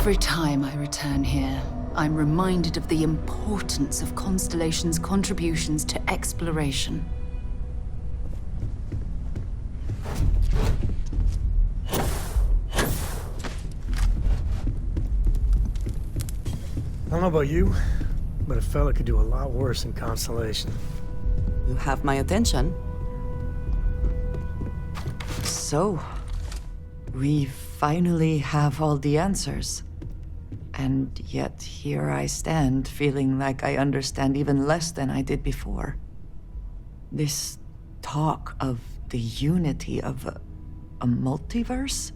Every time I return here, I'm reminded of the importance of Constellation's contributions to exploration. I don't know about you, but a fella could do a lot worse in Constellation. You have my attention. So, we finally have all the answers. And yet here I stand, feeling like I understand even less than I did before. This talk of the unity of a multiverse?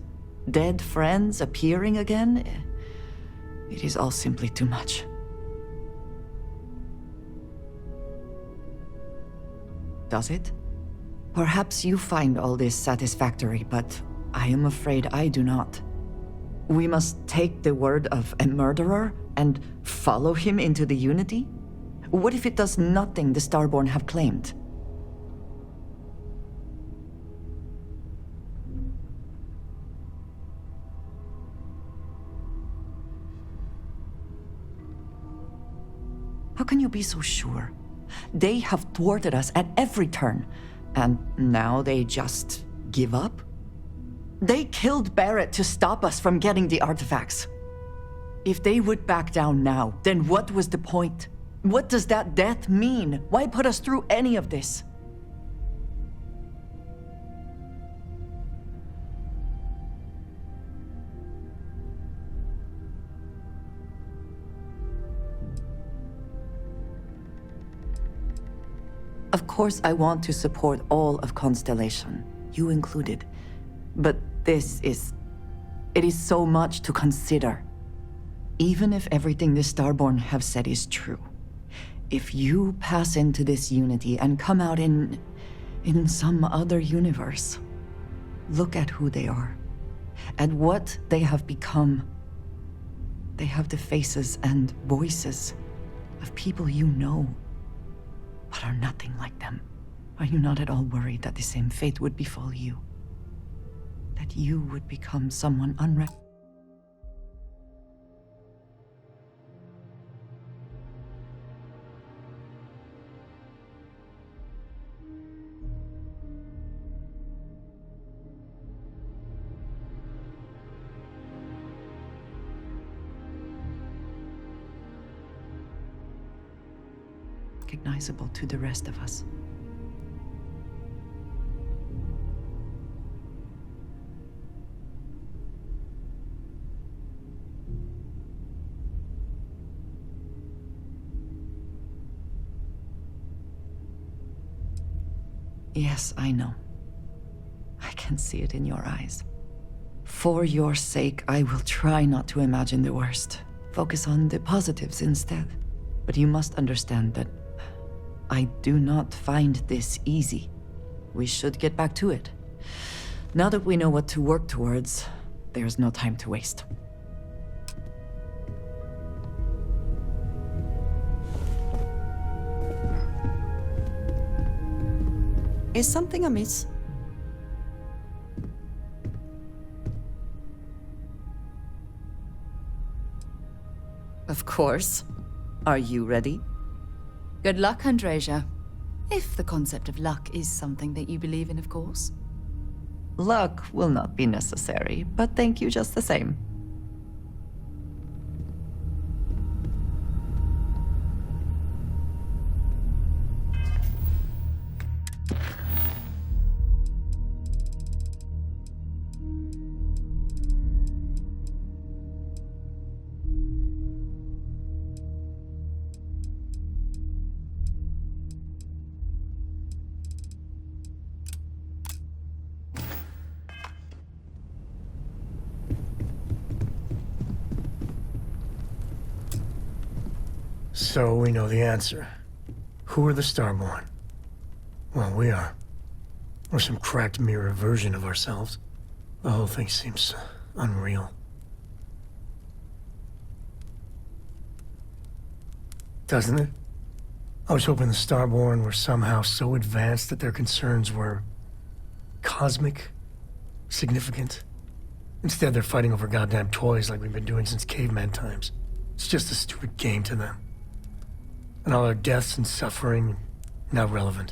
Dead friends appearing again? It is all simply too much. Does it? Perhaps you find all this satisfactory, but I am afraid I do not. We must take the word of a murderer and follow him into the Unity? What if it does nothing the Starborn have claimed? How can you be so sure? They have thwarted us at every turn, and now they just give up? They killed Barrett to stop us from getting the artifacts. If they would back down now, then what was the point? What does that death mean? Why put us through any of this? Of course, I want to support all of Constellation, you included. But it is so much to consider. Even if everything the Starborn have said is true, if you pass into this Unity and come out in some other universe, look at who they are, at what they have become. They have the faces and voices of people you know, but are nothing like them. Are you not at all worried that the same fate would befall you? That you would become someone unrecognizable to the rest of us. Yes, I know. I can see it in your eyes. For your sake, I will try not to imagine the worst. Focus on the positives instead. But you must understand that I do not find this easy. We should get back to it. Now that we know what to work towards, there's no time to waste. Is something amiss? Of course. Are you ready? Good luck, Andreja. If the concept of luck is something that you believe in, of course. Luck will not be necessary, but thank you just the same. So we know the answer. Who are the Starborn? Well, we are. We're some cracked mirror version of ourselves. The whole thing seems unreal. Doesn't it? I was hoping the Starborn were somehow so advanced that their concerns were cosmic, significant. Instead, they're fighting over goddamn toys like we've been doing since caveman times. It's just a stupid game to them. And all our deaths and suffering, not relevant.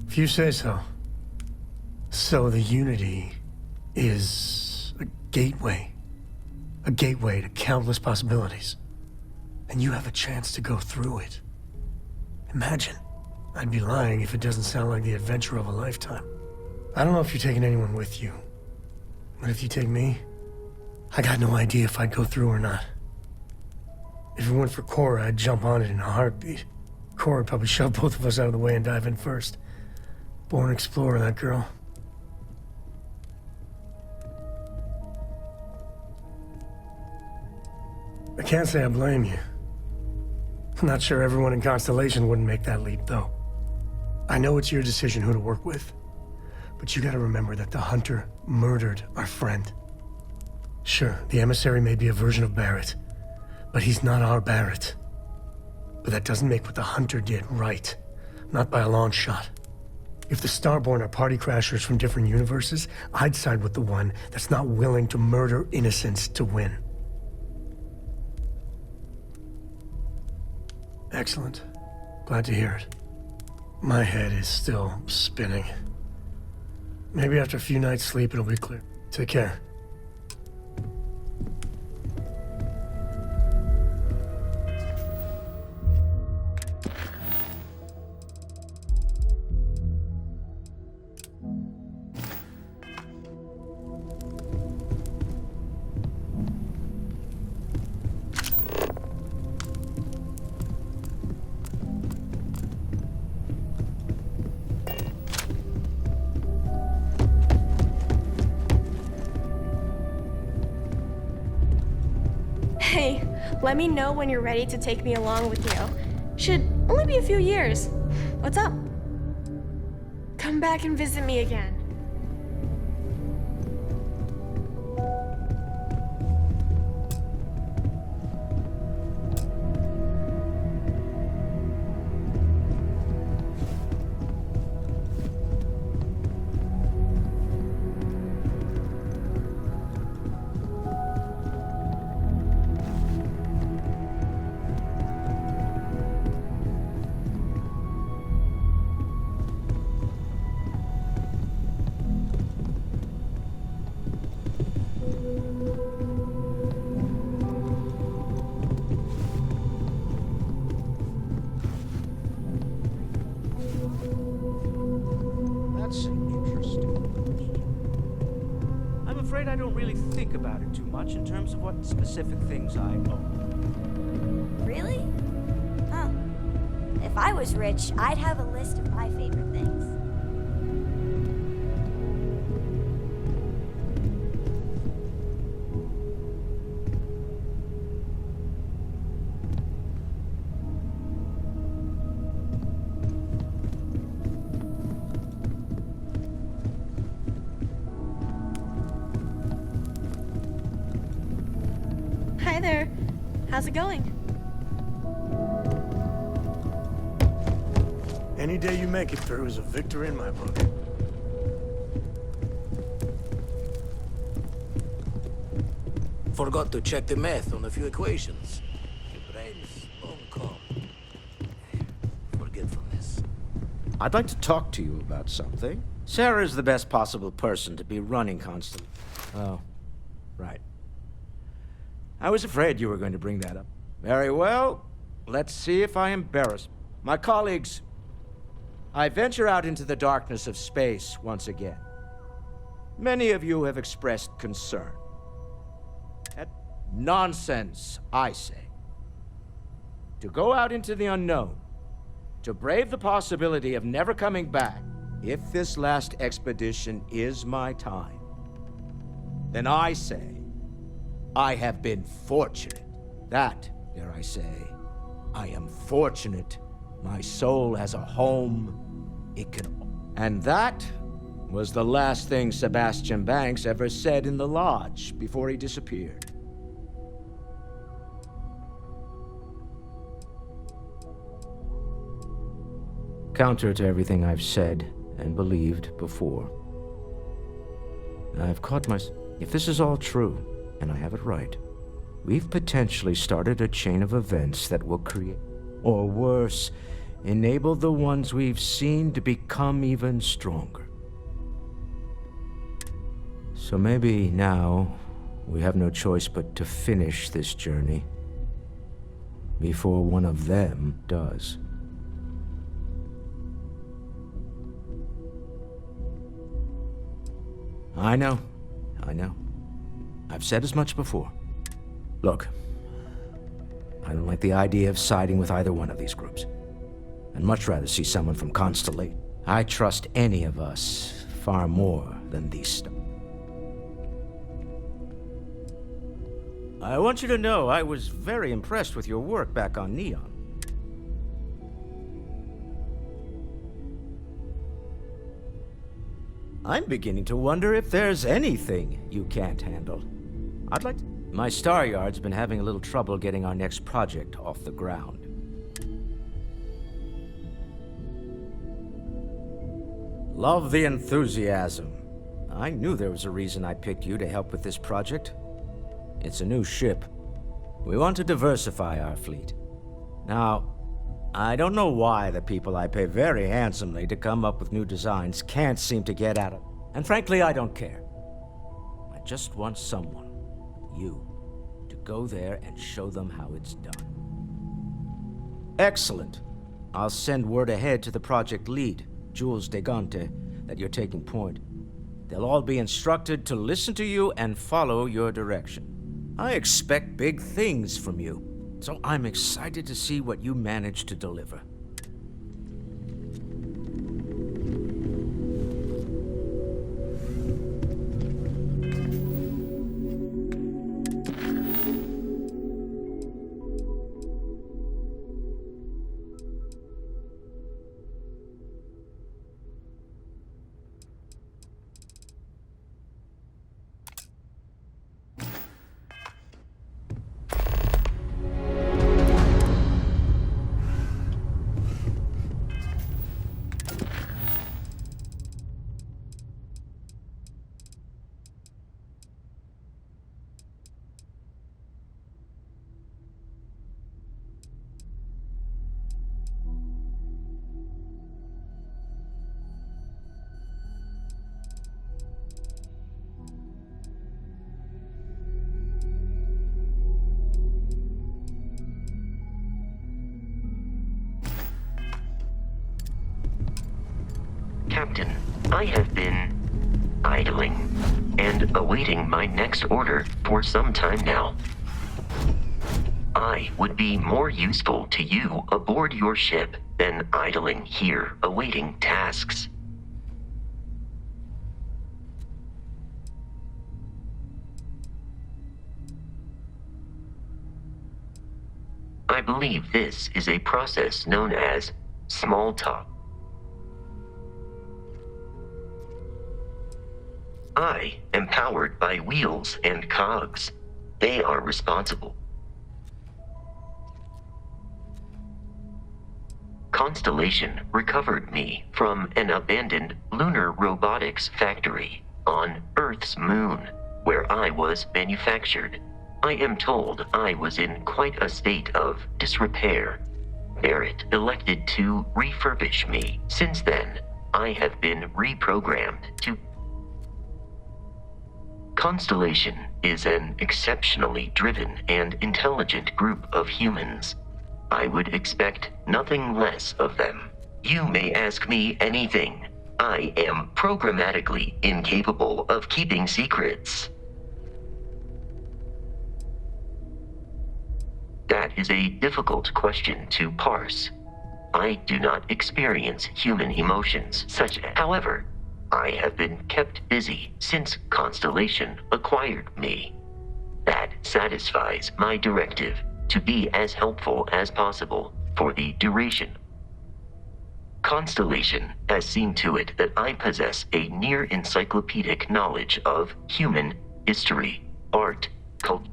If you say so. So the Unity is a gateway. A gateway to countless possibilities. And you have a chance to go through it. Imagine. I'd be lying if it doesn't sound like the adventure of a lifetime. I don't know if you're taking anyone with you. But if you take me, I got no idea if I'd go through or not. If it weren't for Cora, I'd jump on it in a heartbeat. Cora would probably shove both of us out of the way and dive in first. Born explorer, that girl. I can't say I blame you. I'm not sure everyone in Constellation wouldn't make that leap, though. I know it's your decision who to work with, but you gotta remember that the Hunter murdered our friend. Sure, the emissary may be a version of Barrett, but he's not our Barrett. But that doesn't make what the Hunter did right. Not by a long shot. If the Starborn are party crashers from different universes, I'd side with the one that's not willing to murder innocents to win. Excellent. Glad to hear it. My head is still spinning. Maybe after a few nights' sleep, it'll be clear. Take care. Hey, let me know when you're ready to take me along with you. Should only be a few years. What's up? Come back and visit me again. That's interesting. I'm afraid I don't really think about it too much in terms of what specific things I own. Really? Huh. If I was rich, I'd have a list of my favorite things. Hi there. How's it going? Any day you make it through is a victory in my book. Forgot to check the math on a few equations. The brain's long calm. Forgetfulness. I'd like to talk to you about something. Sarah is the best possible person to be running Constant. Oh, right. I was afraid you were going to bring that up. Very well. Let's see if I embarrass my colleagues. I venture out into the darkness of space once again. Many of you have expressed concern. That nonsense, I say. To go out into the unknown, to brave the possibility of never coming back, if this last expedition is my time, then I say, I have been fortunate. That, dare I say, I am fortunate. My soul has a home. It can... And that, was the last thing Sebastian Banks ever said in the lodge before he disappeared. Counter to everything I've said and believed before. I've caught myself. If this is all true, and I have it right, we've potentially started a chain of events that will create, or worse, enable the ones we've seen to become even stronger. So maybe now we have no choice but to finish this journey before one of them does. I know. I've said as much before. Look, I don't like the idea of siding with either one of these groups. I'd much rather see someone from Constellation. I trust any of us far more than these stuff. I want you to know I was very impressed with your work back on Neon. I'm beginning to wonder if there's anything you can't handle. I'd like to... My Star Yard's been having a little trouble getting our next project off the ground. Love the enthusiasm. I knew there was a reason I picked you to help with this project. It's a new ship. We want to diversify our fleet. Now, I don't know why the people I pay very handsomely to come up with new designs can't seem to get at it. And frankly, I don't care. I just want someone, you, to go there and show them how it's done. Excellent. I'll send word ahead to the project lead, Jules Degante, that you're taking point. They'll all be instructed to listen to you and follow your direction. I expect big things from you. So I'm excited to see what you manage to deliver. Captain, I have been idling and awaiting my next order for some time now. I would be more useful to you aboard your ship than idling here awaiting tasks. I believe this is a process known as small talk. I am powered by wheels and cogs. They are responsible. Constellation recovered me from an abandoned lunar robotics factory on Earth's moon, where I was manufactured. I am told I was in quite a state of disrepair. Barrett elected to refurbish me. Since then, I have been reprogrammed to... Constellation is an exceptionally driven and intelligent group of humans. I would expect nothing less of them. You may ask me anything. I am programmatically incapable of keeping secrets. That is a difficult question to parse. I do not experience human emotions such as... However, I have been kept busy since Constellation acquired me. That satisfies my directive to be as helpful as possible for the duration. Constellation has seen to it that I possess a near encyclopedic knowledge of human history, art, culture.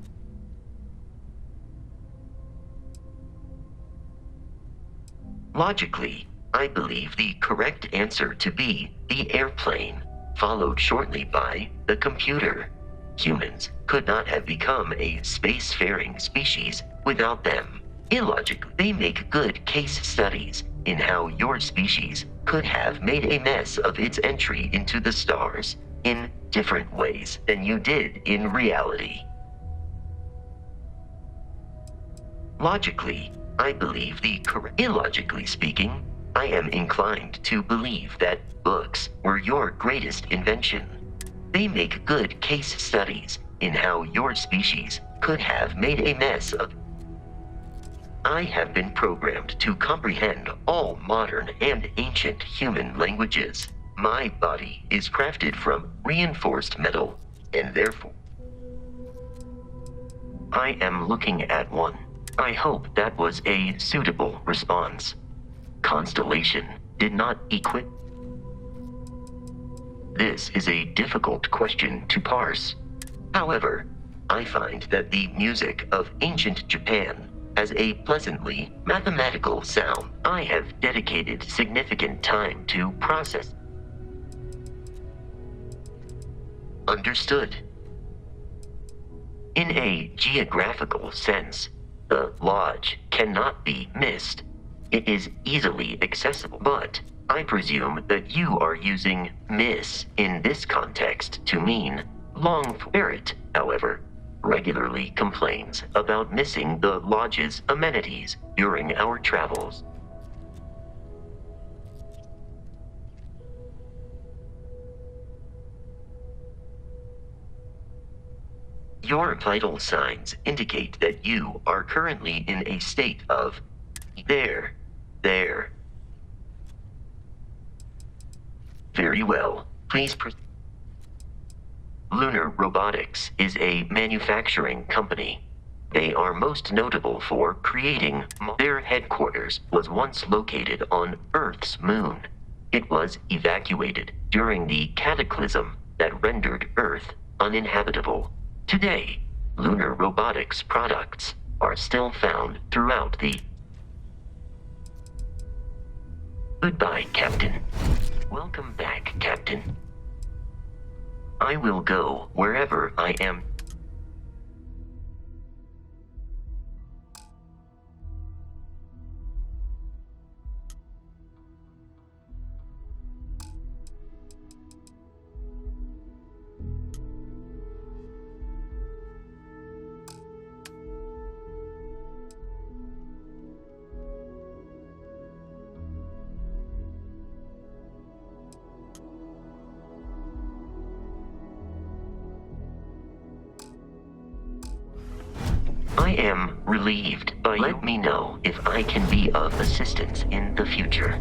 Logically, I believe the correct answer to be the airplane, followed shortly by the computer. Humans could not have become a spacefaring species without them. Illogically, they make good case studies in how your species could have made a mess of its entry into the stars in different ways than you did in reality. Logically, I believe the correct. Illogically speaking, I am inclined to believe that books were your greatest invention. They make good case studies in how your species could have made a mess of. I have been programmed to comprehend all modern and ancient human languages. My body is crafted from reinforced metal, and therefore I am looking at one. I hope that was a suitable response. Constellation did not equip. This is a difficult question to parse. However, I find that the music of ancient Japan has a pleasantly mathematical sound. I have dedicated significant time to process. Understood. In a geographical sense, the lodge cannot be missed. It is easily accessible, but I presume that you are using miss in this context to mean long. Barrett, however, regularly complains about missing the lodge's amenities during our travels. Your vital signs indicate that you are currently in a state of there. Very well. Please proceed. Lunar Robotics is a manufacturing company. They are most notable for creating. Their headquarters was once located on Earth's moon. It was evacuated during the cataclysm that rendered Earth uninhabitable. Today, Lunar Robotics products are still found throughout the. Goodbye, Captain. Welcome back, Captain. I will go wherever I am. I am relieved, but let me know if I can be of assistance in the future.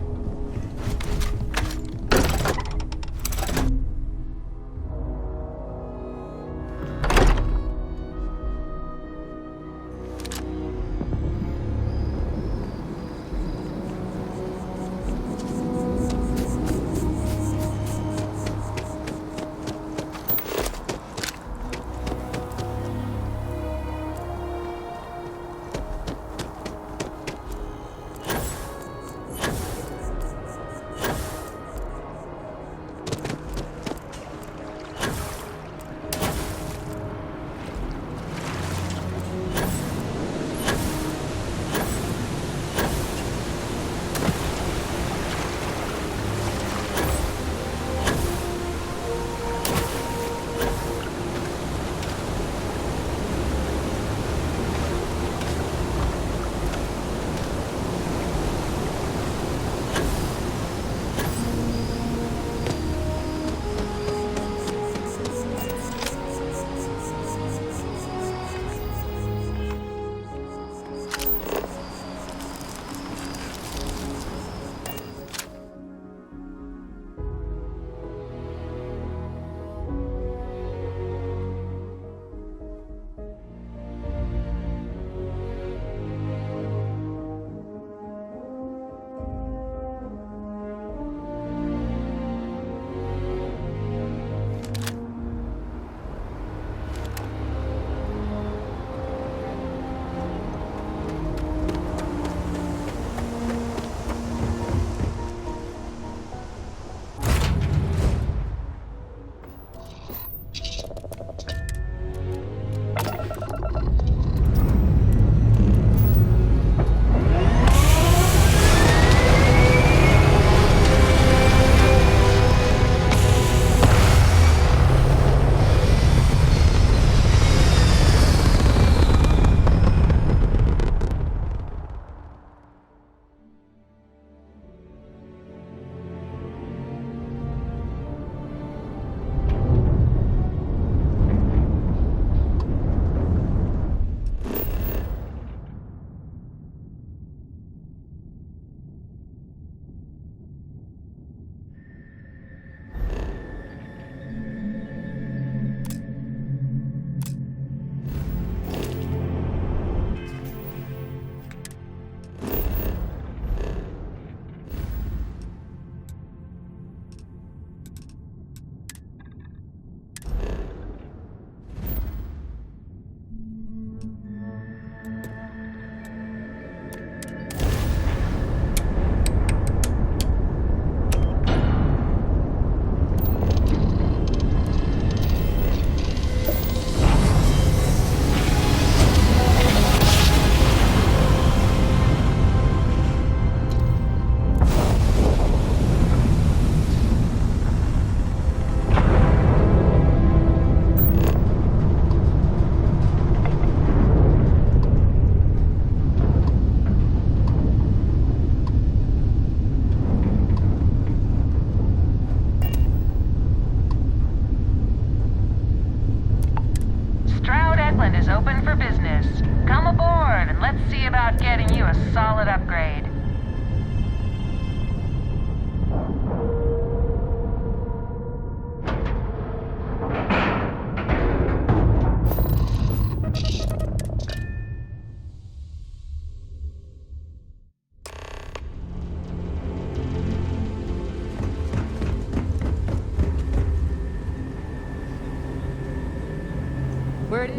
open for business. Come aboard and let's see about getting you a solid upgrade.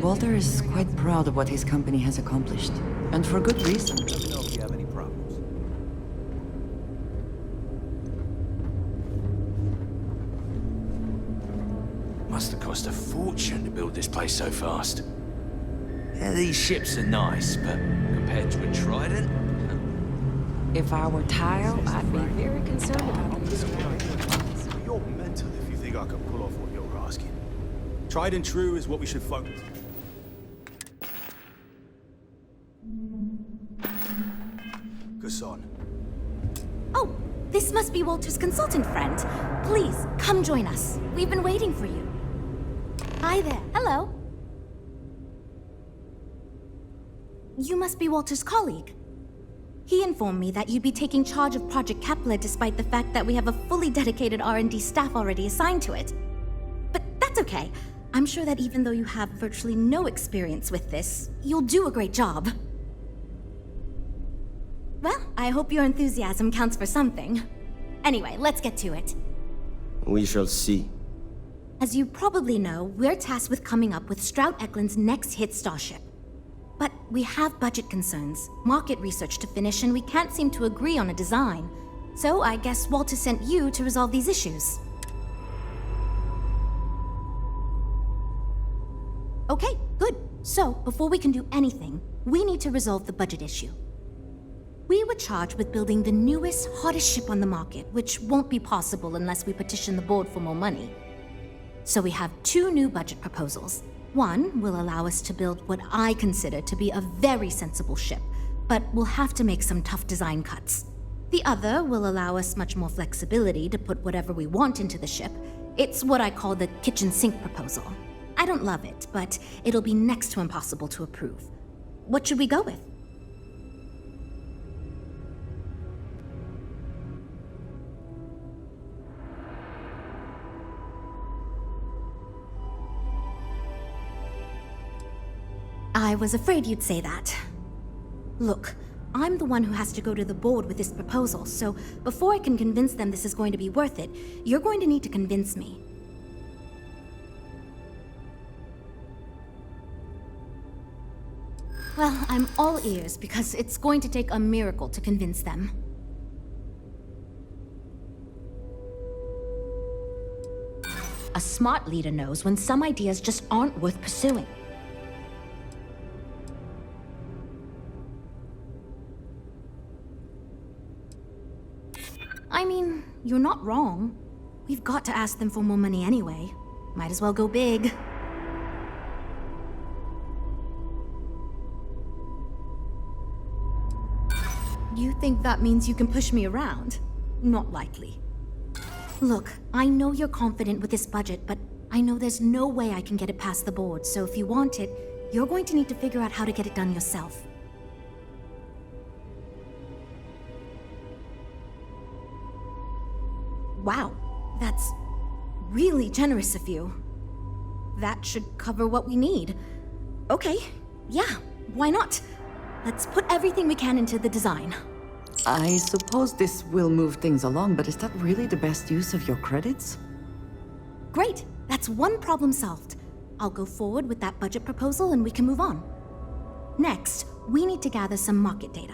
Walter is quite proud of what his company has accomplished, and for good reason. Let me know if you have any problems. Must have cost a fortune to build this place so fast. Yeah, these ships are nice, but compared to a trident... If I were Tile, I'd be very concerned about these. You're mental if you think I can pull off what you're asking. Tried and true is what we should focus. Gasson. Oh, this must be Walter's consultant friend. Please, come join us. We've been waiting for you. Hi there. Hello. You must be Walter's colleague. He informed me that you'd be taking charge of Project Kepler despite the fact that we have a fully dedicated R&D staff already assigned to it. But that's okay. I'm sure that even though you have virtually no experience with this, you'll do a great job. Well, I hope your enthusiasm counts for something. Anyway, let's get to it. We shall see. As you probably know, we're tasked with coming up with Strout Eklund's next hit starship. But we have budget concerns, market research to finish, and we can't seem to agree on a design. So I guess Walter sent you to resolve these issues. Okay, good. So, before we can do anything, we need to resolve the budget issue. We were charged with building the newest, hottest ship on the market, which won't be possible unless we petition the board for more money. So we have two new budget proposals. One will allow us to build what I consider to be a very sensible ship, but we'll have to make some tough design cuts. The other will allow us much more flexibility to put whatever we want into the ship. It's what I call the kitchen sink proposal. I don't love it, but it'll be next to impossible to approve. What should we go with? I was afraid you'd say that. Look, I'm the one who has to go to the board with this proposal, so before I can convince them this is going to be worth it, you're going to need to convince me. Well, I'm all ears because it's going to take a miracle to convince them. A smart leader knows when some ideas just aren't worth pursuing. I mean, you're not wrong. We've got to ask them for more money anyway. Might as well go big. You think that means you can push me around? Not likely. Look, I know you're confident with this budget, but I know there's no way I can get it past the board, so if you want it, you're going to need to figure out how to get it done yourself. Wow, that's really generous of you. That should cover what we need. Okay, yeah, why not? Let's put everything we can into the design. I suppose this will move things along, but is that really the best use of your credits? Great, that's one problem solved. I'll go forward with that budget proposal and we can move on. Next, we need to gather some market data.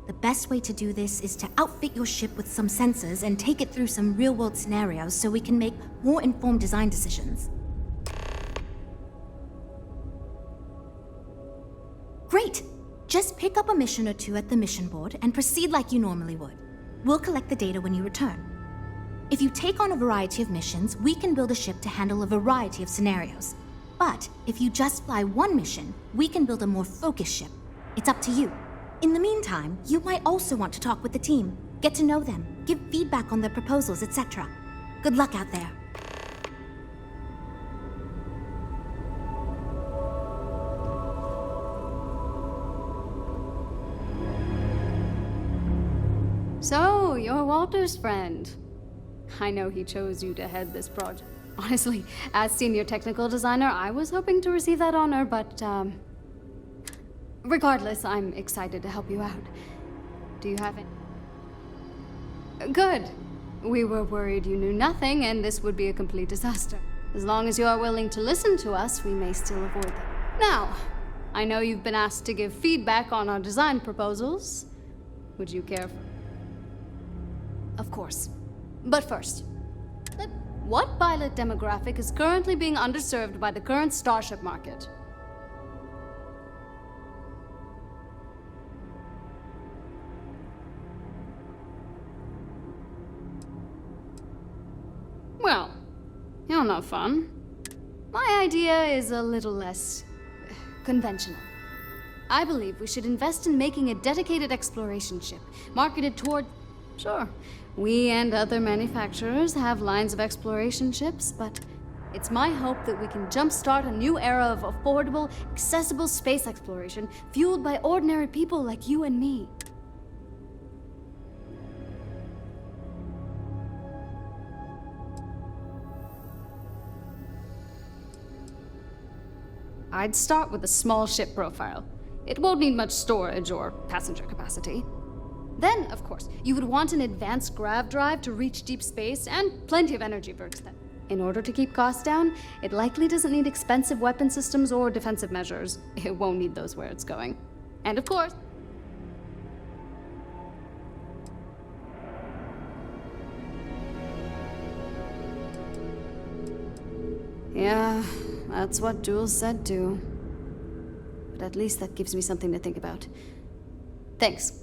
The best way to do this is to outfit your ship with some sensors and take it through some real-world scenarios so we can make more informed design decisions. Great! Just pick up a mission or two at the mission board and proceed like you normally would. We'll collect the data when you return. If you take on a variety of missions, we can build a ship to handle a variety of scenarios. But if you just fly one mission, we can build a more focused ship. It's up to you. In the meantime, you might also want to talk with the team, get to know them, give feedback on their proposals, etc. Good luck out there. So, you're Walter's friend. I know he chose you to head this project. Honestly, as senior technical designer, I was hoping to receive that honor, but, regardless, I'm excited to help you out. Do you have it? Good. We were worried you knew nothing, and this would be a complete disaster. As long as you are willing to listen to us, we may still avoid that. Now, I know you've been asked to give feedback on our design proposals. Would you care for... Of course. But first, what pilot demographic is currently being underserved by the current Starship market? Well, you're no fun. My idea is a little less conventional. I believe we should invest in making a dedicated exploration ship, marketed toward... Sure, we and other manufacturers have lines of exploration ships, but it's my hope that we can jumpstart a new era of affordable, accessible space exploration, fueled by ordinary people like you and me. I'd start with a small ship profile. It won't need much storage or passenger capacity. Then, of course, you would want an advanced grav drive to reach deep space and plenty of energy for extent. In order to keep costs down, it likely doesn't need expensive weapon systems or defensive measures. It won't need those where it's going. And of course... Yeah, that's what Jules said too. But at least that gives me something to think about. Thanks.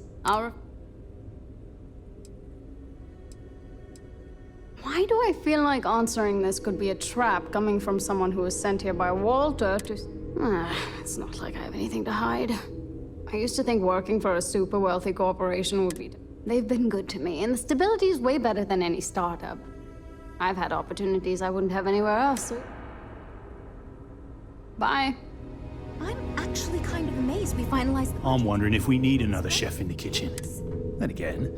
Why do I feel like answering this could be a trap coming from someone who was sent here by Walter to... It's not like I have anything to hide. I used to think working for a super wealthy corporation would be... They've been good to me, and the stability is way better than any startup. I've had opportunities I wouldn't have anywhere else, so... Bye. I'm actually kind of amazed we finalized the... I'm wondering if we need another chef in the kitchen. Then again,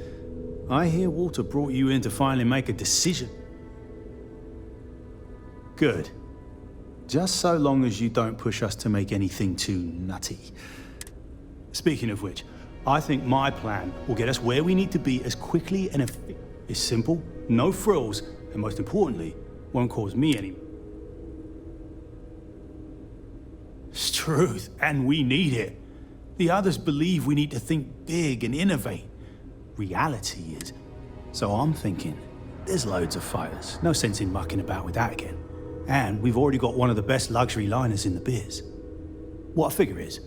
I hear Walter brought you in to finally make a decision. Good. Just so long as you don't push us to make anything too nutty. Speaking of which, I think my plan will get us where we need to be as quickly and efficiently. It's simple, no frills, and most importantly, won't cause me any... It's truth, and we need it. The others believe we need to think big and innovate. Reality is... So I'm thinking, there's loads of fighters. No sense in mucking about with that again. And we've already got one of the best luxury liners in the biz. What I figure is,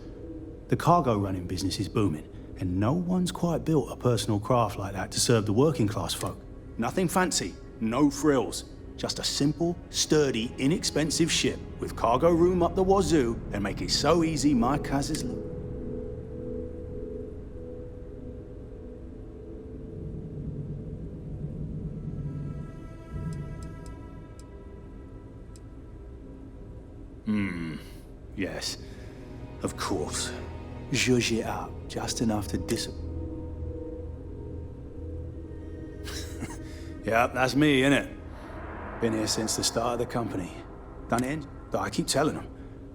the cargo running business is booming, and no one's quite built a personal craft like that to serve the working class folk. Nothing fancy, no frills. Just a simple, sturdy, inexpensive ship with cargo room up the wazoo and make it so easy my cousins look. Yes, of course. Zhuzh it up, just enough to Yep, that's me, innit? Been here since the start of the company. Done it, but I keep telling them,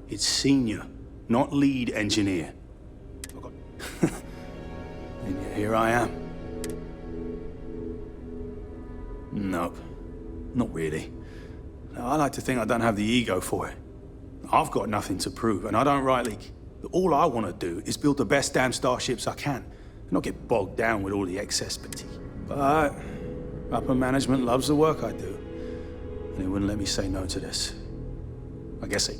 it's senior, not lead engineer. And yet here I am. Nope, not really. I like to think I don't have the ego for it. I've got nothing to prove, and I don't rightly... All I want to do is build the best damn starships I can, and not get bogged down with all the excess fatigue. But upper management loves the work I do, and they wouldn't let me say no to this. I guess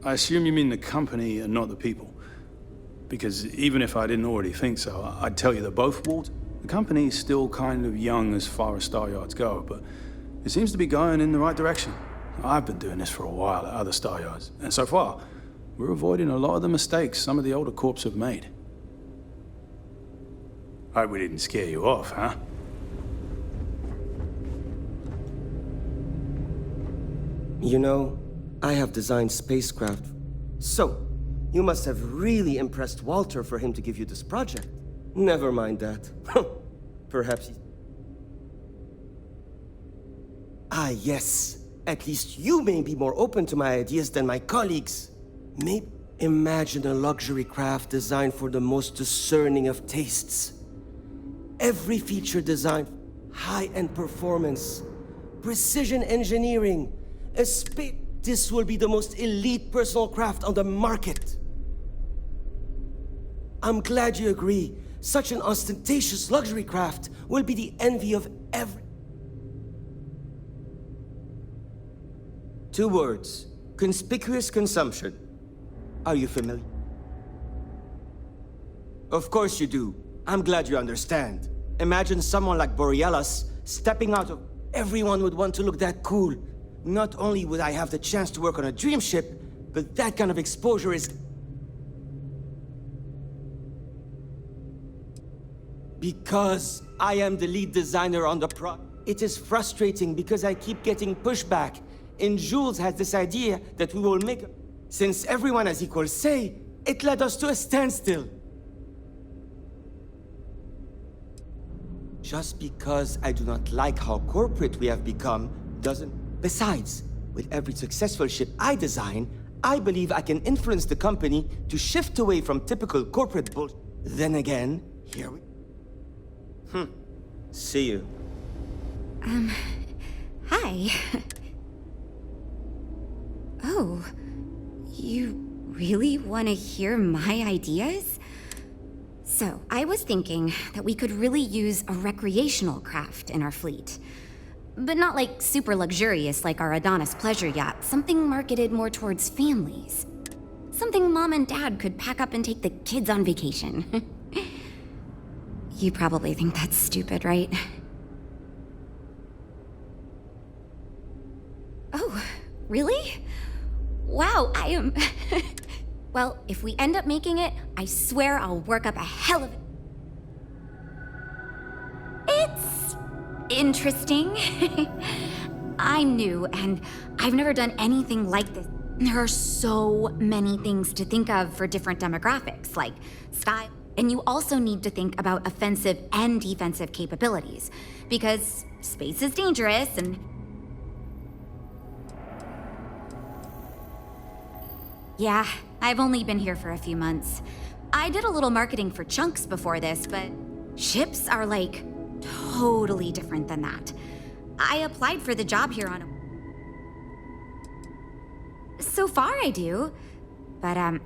I assume you mean the company and not the people. Because even if I didn't already think so, I'd tell you that both Walt, the company is still kind of young as far as Star Yards go, but it seems to be going in the right direction. I've been doing this for a while at other Star Yards, and so far, we're avoiding a lot of the mistakes some of the older corps have made. Hope we didn't scare you off, huh? You know, I have designed spacecraft. So, you must have really impressed Walter for him to give you this project. Never mind that. Perhaps he... Ah, yes. At least you may be more open to my ideas than my colleagues. Maybe imagine a luxury craft designed for the most discerning of tastes. Every feature designed, high-end performance, precision engineering, a space. This will be the most elite personal craft on the market. I'm glad you agree. Such an ostentatious luxury craft will be the envy of every... 2 words. Conspicuous consumption. Are you familiar? Of course you do. I'm glad you understand. Imagine someone like Borealis stepping out of... Everyone would want to look that cool. Not only would I have the chance to work on a dream ship, but that kind of exposure is... Because I am the lead designer on the it is frustrating because I keep getting pushback. And Jules has this idea that we will make... Since everyone has equal say, it led us to a standstill. Just because I do not like how corporate we have become doesn't... Besides, with every successful ship I design, I believe I can influence the company to shift away from typical corporate bullshit. Then again, here we... See you. Hi. Oh, you really want to hear my ideas? So, I was thinking that we could really use a recreational craft in our fleet. But not like super luxurious like our Adonis pleasure yacht, something marketed more towards families. Something mom and dad could pack up and take the kids on vacation. You probably think that's stupid, right? Oh, really? Wow, I am... Well, if we end up making it, I swear I'll work up a hell of it. It's... interesting. I'm new, and I've never done anything like this. There are so many things to think of for different demographics, like style. And you also need to think about offensive and defensive capabilities, because space is dangerous and... Yeah, I've only been here for a few months. I did a little marketing for Chunks before this, but ships are like totally different than that. I applied for the job here on a... So far I do, but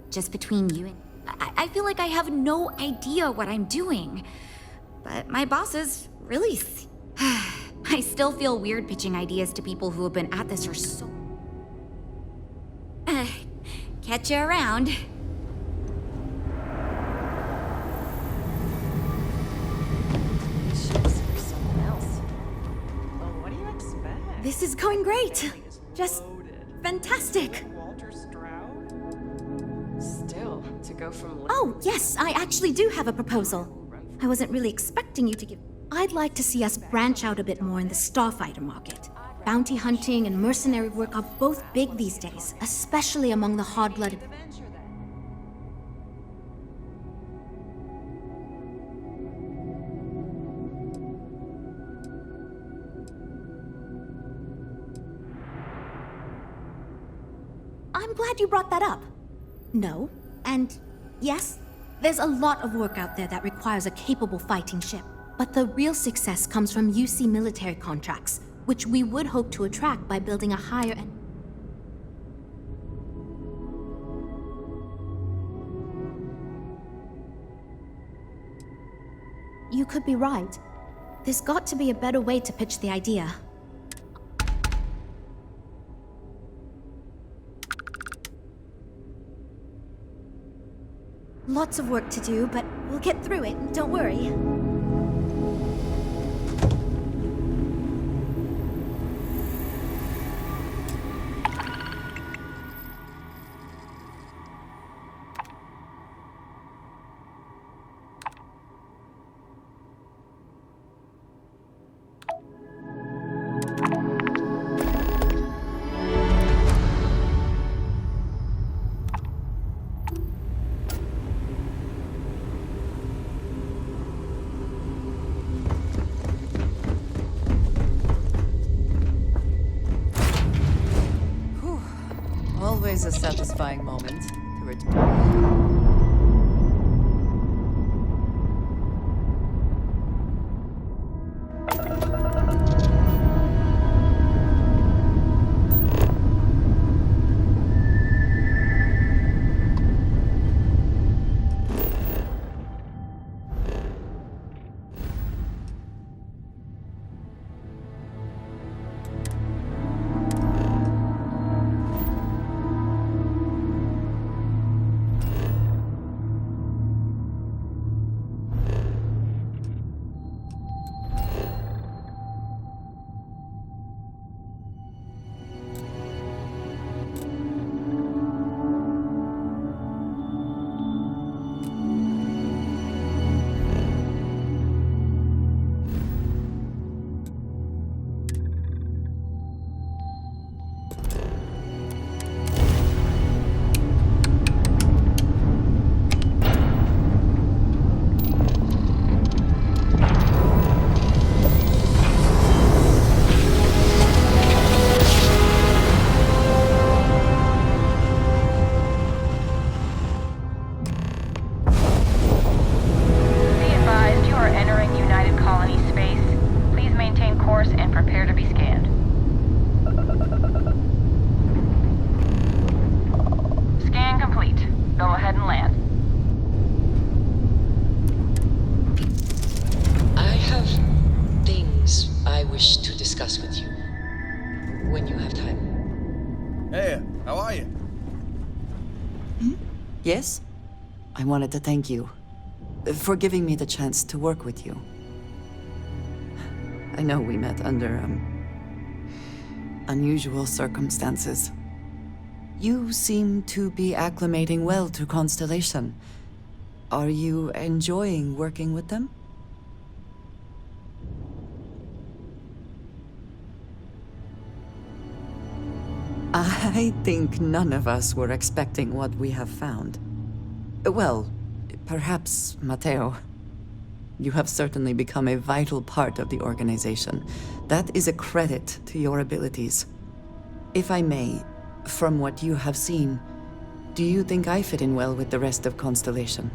just between you and... I feel like I have no idea what I'm doing. But my bosses really... I still feel weird pitching ideas to people who have been at this for so... Catch you around. This is going great. Just fantastic. Still, to go from... Oh, yes, I actually do have a proposal. I wasn't really expecting you to give... I'd like to see us branch out a bit more in the starfighter market. Bounty hunting and mercenary work are both big these days, especially among the hard-blooded... I'm glad you brought that up. No, and yes, there's a lot of work out there that requires a capable fighting ship. But the real success comes from UC military contracts, which we would hope to attract by building a higher end. You could be right. There's got to be a better way to pitch the idea. Lots of work to do, but we'll get through it, don't worry. always a satisfying moment to return. Yes? I wanted to thank you for giving me the chance to work with you. I know we met under, unusual circumstances. You seem to be acclimating well to Constellation. Are you enjoying working with them? I think none of us were expecting what we have found. Well, perhaps Matteo. You have certainly become a vital part of the organization. That is a credit to your abilities. If I may, from what you have seen, do you think I fit in well with the rest of Constellation?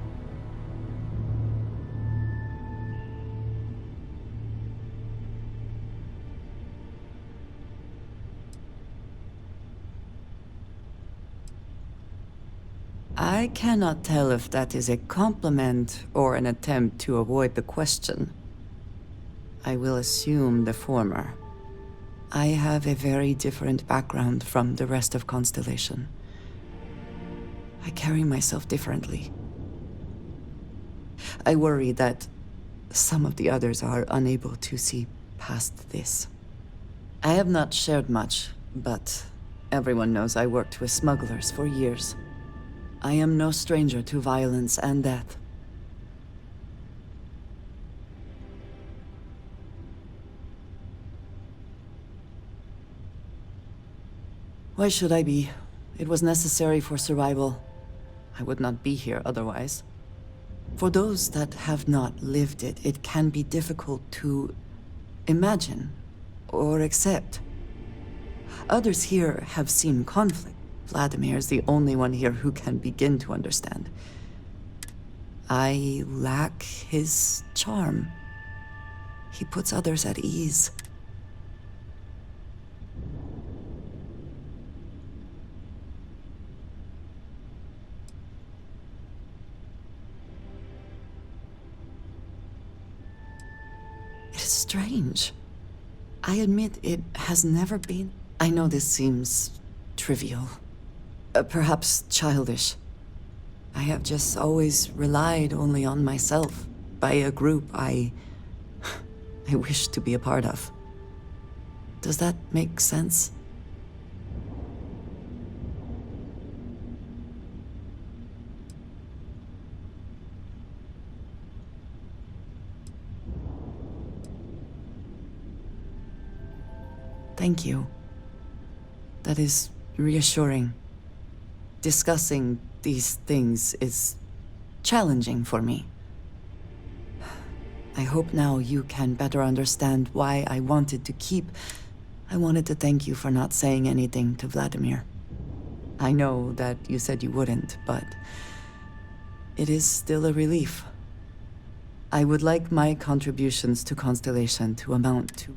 I cannot tell if that is a compliment or an attempt to avoid the question. I will assume the former. I have a very different background from the rest of Constellation. I carry myself differently. I worry that some of the others are unable to see past this. I have not shared much, but everyone knows I worked with smugglers for years. I am no stranger to violence and death. Why should I be? It was necessary for survival. I would not be here otherwise. For those that have not lived it, it can be difficult to imagine or accept. Others here have seen conflict. Vladimir is the only one here who can begin to understand. I lack his charm. He puts others at ease. It is strange. I admit it has never been. I know this seems trivial. Perhaps childish. I have just always relied only on myself, by a group I wish to be a part of. Does that make sense? Thank you. That is reassuring. Discussing these things is challenging for me. I hope now you can better understand why I wanted to thank you for not saying anything to Vladimir. I know that you said you wouldn't, but it is still a relief. I would like my contributions to Constellation to amount to...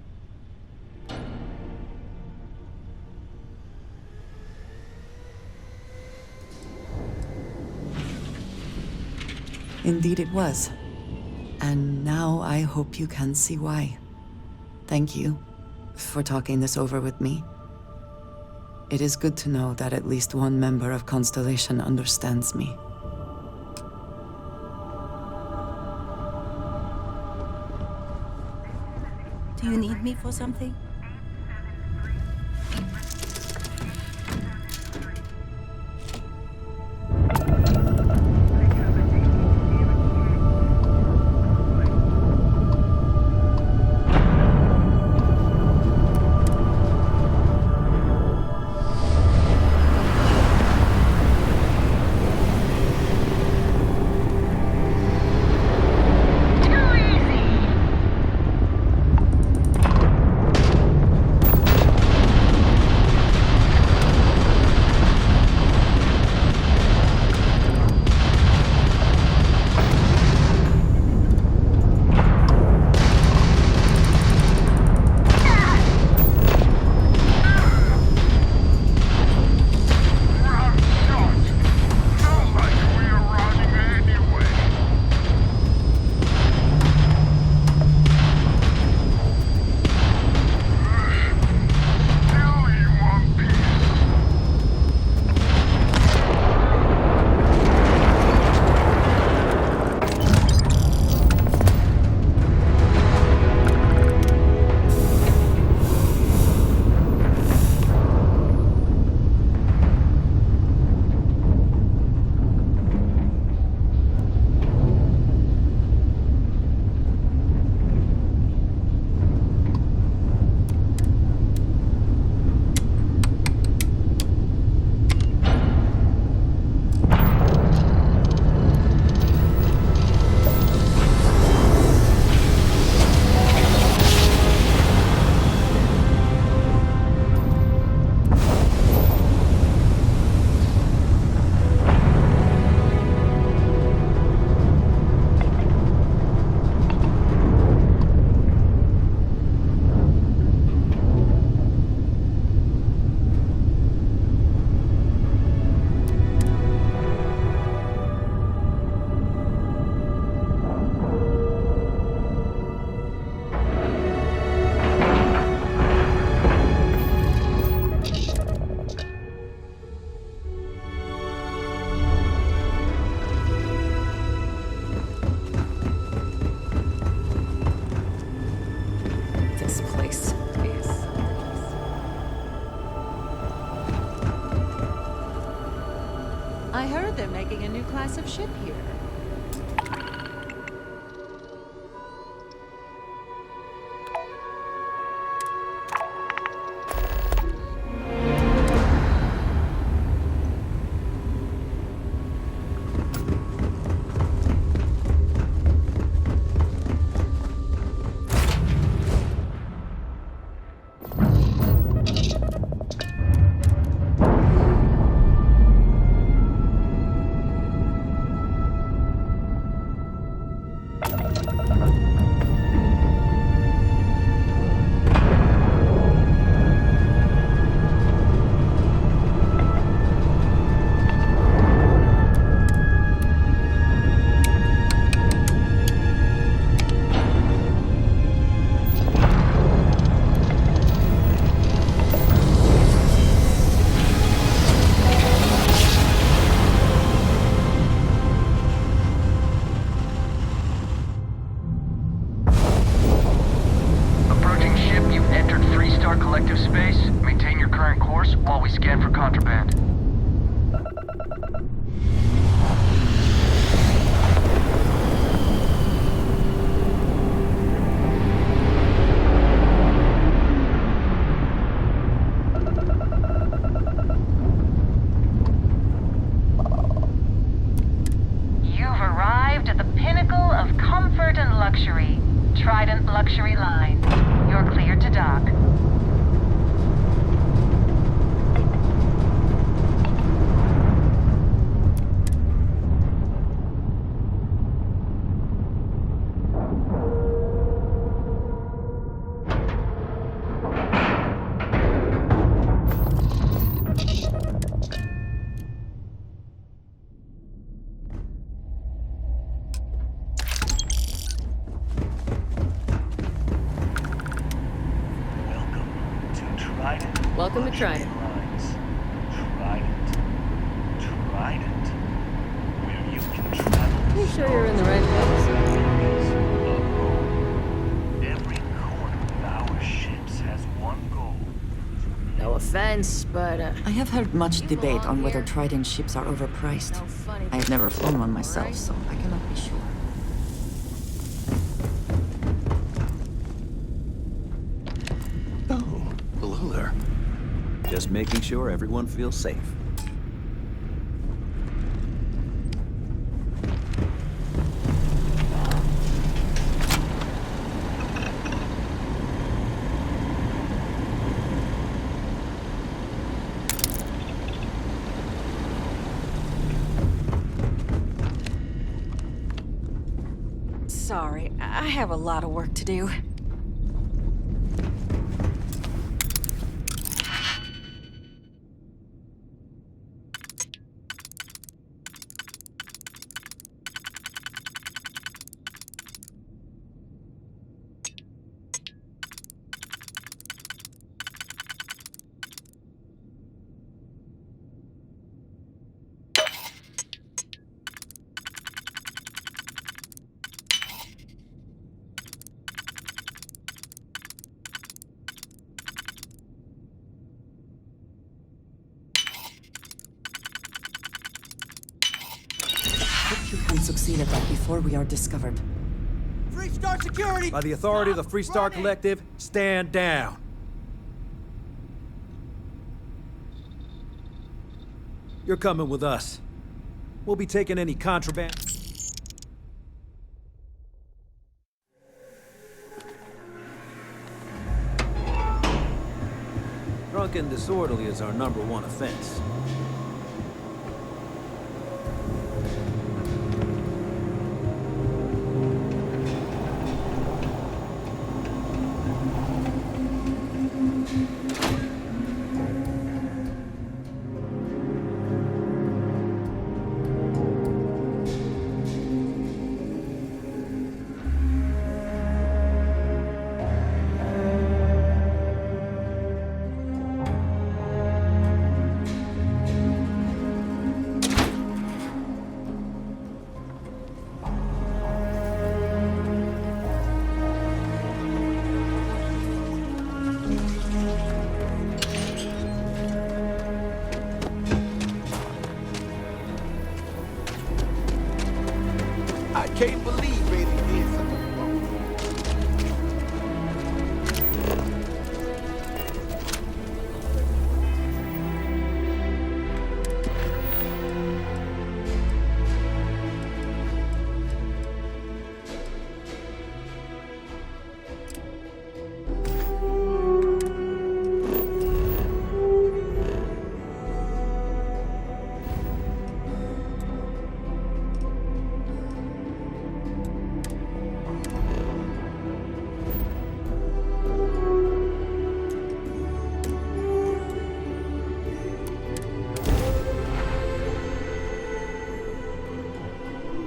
Indeed it was. And now I hope you can see why. Thank you for talking this over with me. It is good to know that at least one member of Constellation understands me. Do you need me for something? I heard they're making a new class of ship here. Luxury line. You're cleared to dock. Welcome to Trident. Trident. Where you can travel. You sure you're in the right place? Every corner of our ships has one goal. No offense, but I have heard much debate on whether Trident ships are overpriced. I have never flown one myself, so I cannot be sure. Oh, hello there. Just making sure everyone feels safe. Sorry, I have a lot of work to do. You can succeed at that before we are discovered. Free Star Security! By the authority of the Free Star Collective, stand down. You're coming with us. We'll be taking any contraband. Drunk and disorderly is our #1 offense. I can't believe Bailey did something.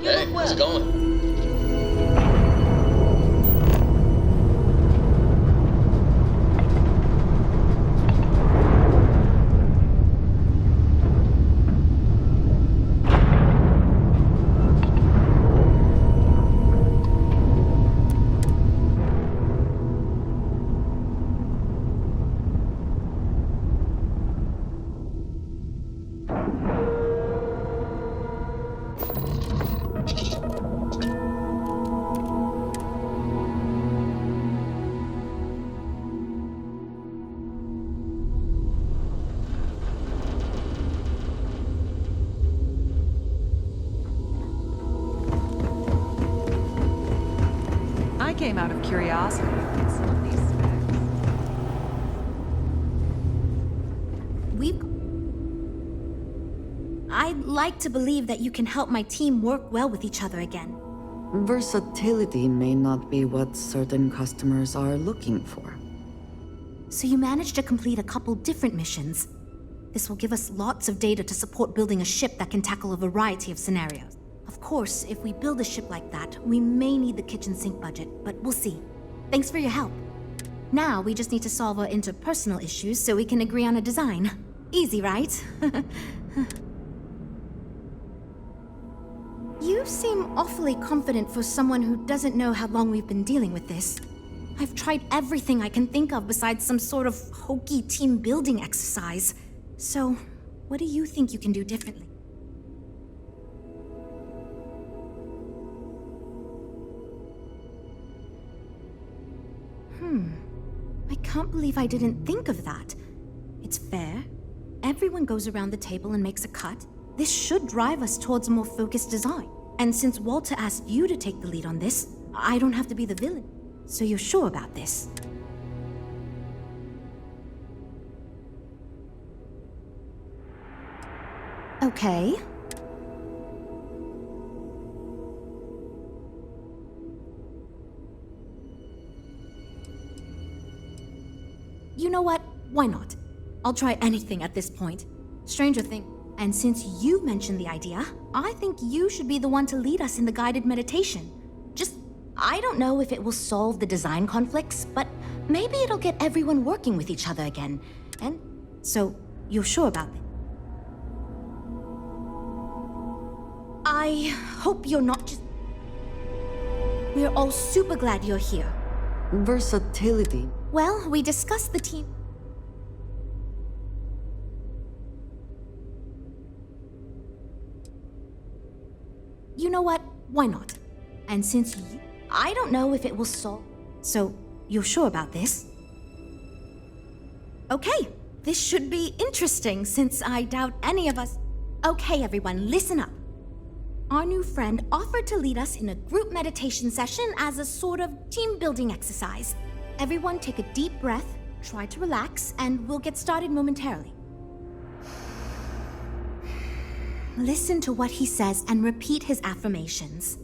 Hey, how's it going? I came out of curiosity looking at some of these specs. I'd like to believe that you can help my team work well with each other again. Versatility may not be what certain customers are looking for. So you managed to complete a couple different missions. This will give us lots of data to support building a ship that can tackle a variety of scenarios. Of course, if we build a ship like that, we may need the kitchen sink budget, but we'll see. Thanks for your help. Now we just need to solve our interpersonal issues so we can agree on a design. Easy, right? You seem awfully confident for someone who doesn't know how long we've been dealing with this. I've tried everything I can think of besides some sort of hokey team building exercise. So, what do you think you can do differently? I can't believe I didn't think of that. It's fair. Everyone goes around the table and makes a cut. This should drive us towards a more focused design. And since Walter asked you to take the lead on this, I don't have to be the villain. So you're sure about this? Okay. You know what? Why not? I'll try anything at this point. Stranger thing. And since you mentioned the idea, I think you should be the one to lead us in the guided meditation. I don't know if it will solve the design conflicts, but maybe it'll get everyone working with each other again. And so, you're sure about it? I hope you're not just... We're all super glad you're here. Versatility. Well, we discussed the team... You know what? Why not? And since you... I don't know if it will solve... So, you're sure about this? Okay, this should be interesting since I doubt any of us... Okay, everyone, listen up. Our new friend offered to lead us in a group meditation session as a sort of team-building exercise. Everyone take a deep breath, try to relax, and we'll get started momentarily. Listen to what he says and repeat his affirmations.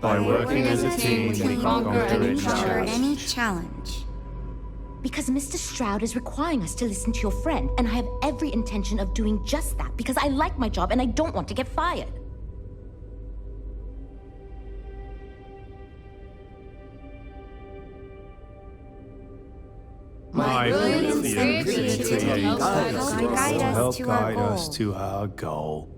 By working as a team, we can conquer any challenge. Because Mr. Stroud is requiring us to listen to your friend, and I have every intention of doing just that because I like my job and I don't want to get fired. My brilliance brilliant and creativity creativity help guide us to our goal.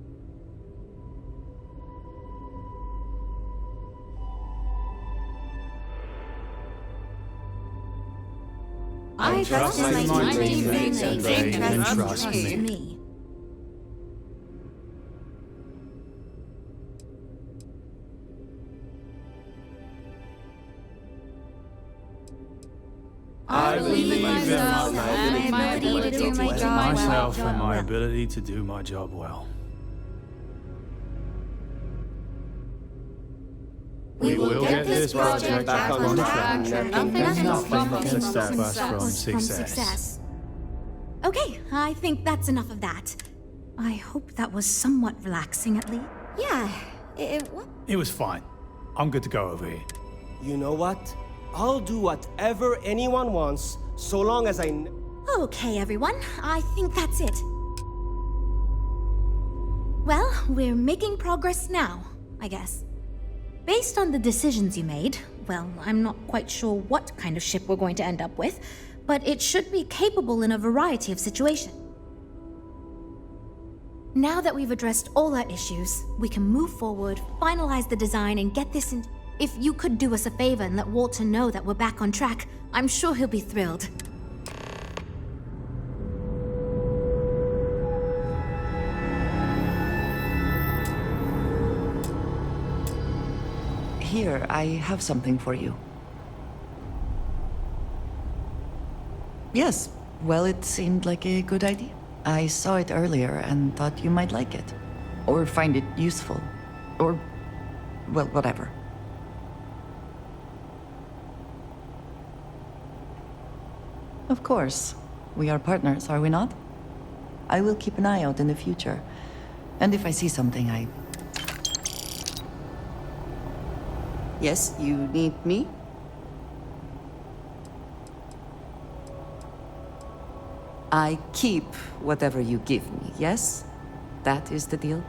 I trust in my teammates and they trust me. I believe in myself and my ability to do my job myself and my ability to do my job well. We will get this project back on track, and nothing can stop us from success. Okay, I think that's enough of that. I hope that was somewhat relaxing at least. Yeah, It was fine. I'm good to go over here. You know what? I'll do whatever anyone wants, so long as I... Okay, everyone. I think that's it. Well, we're making progress now, I guess. Based on the decisions you made, well, I'm not quite sure what kind of ship we're going to end up with, but it should be capable in a variety of situations. Now that we've addressed all our issues, we can move forward, finalize the design, and get this in... If you could do us a favor and let Walter know that we're back on track, I'm sure he'll be thrilled. Here, I have something for you. Yes, well, it seemed like a good idea. I saw it earlier and thought you might like it. Or find it useful. Or, well, whatever. Of course. We are partners, are we not? I will keep an eye out in the future. And if I see something, Yes, you need me? I keep whatever you give me, yes? That is the deal?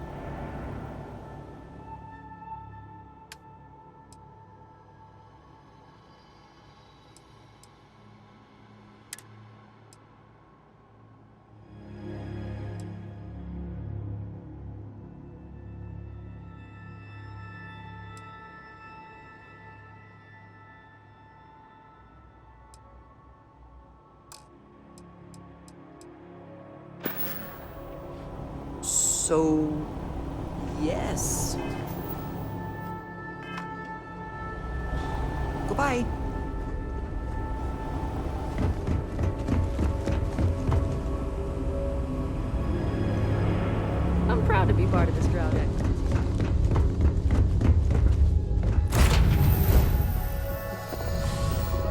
So, yes. Goodbye. I'm proud to be part of this project.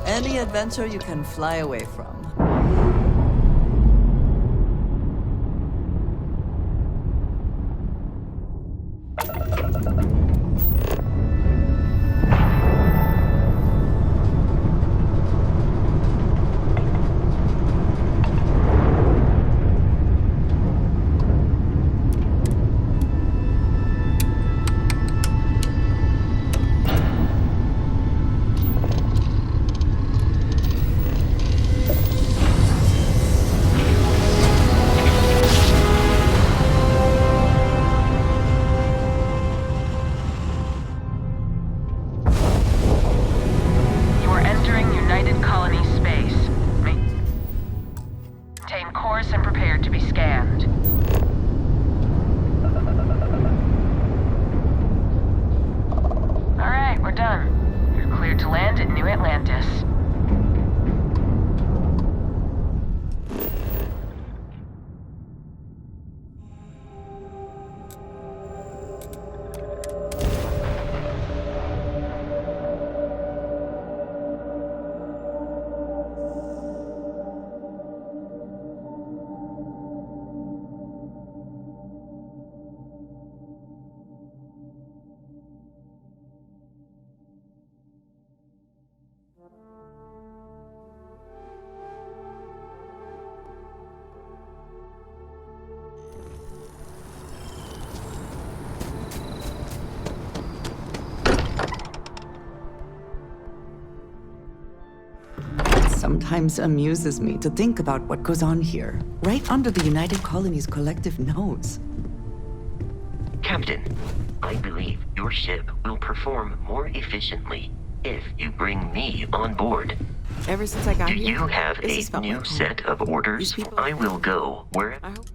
Any adventure you can fly away from. You are entering United Colony space. Maintain course and prepare to be scanned. All right, we're done. You're cleared to land at New Atlantis. It sometimes amuses me to think about what goes on here, right under the United Colony's collective nose. Captain, I believe your ship will perform more efficiently if you bring me on board. Ever since I got Do here, you have this a has felt new like home. set of orders? I will go wherever. I hope.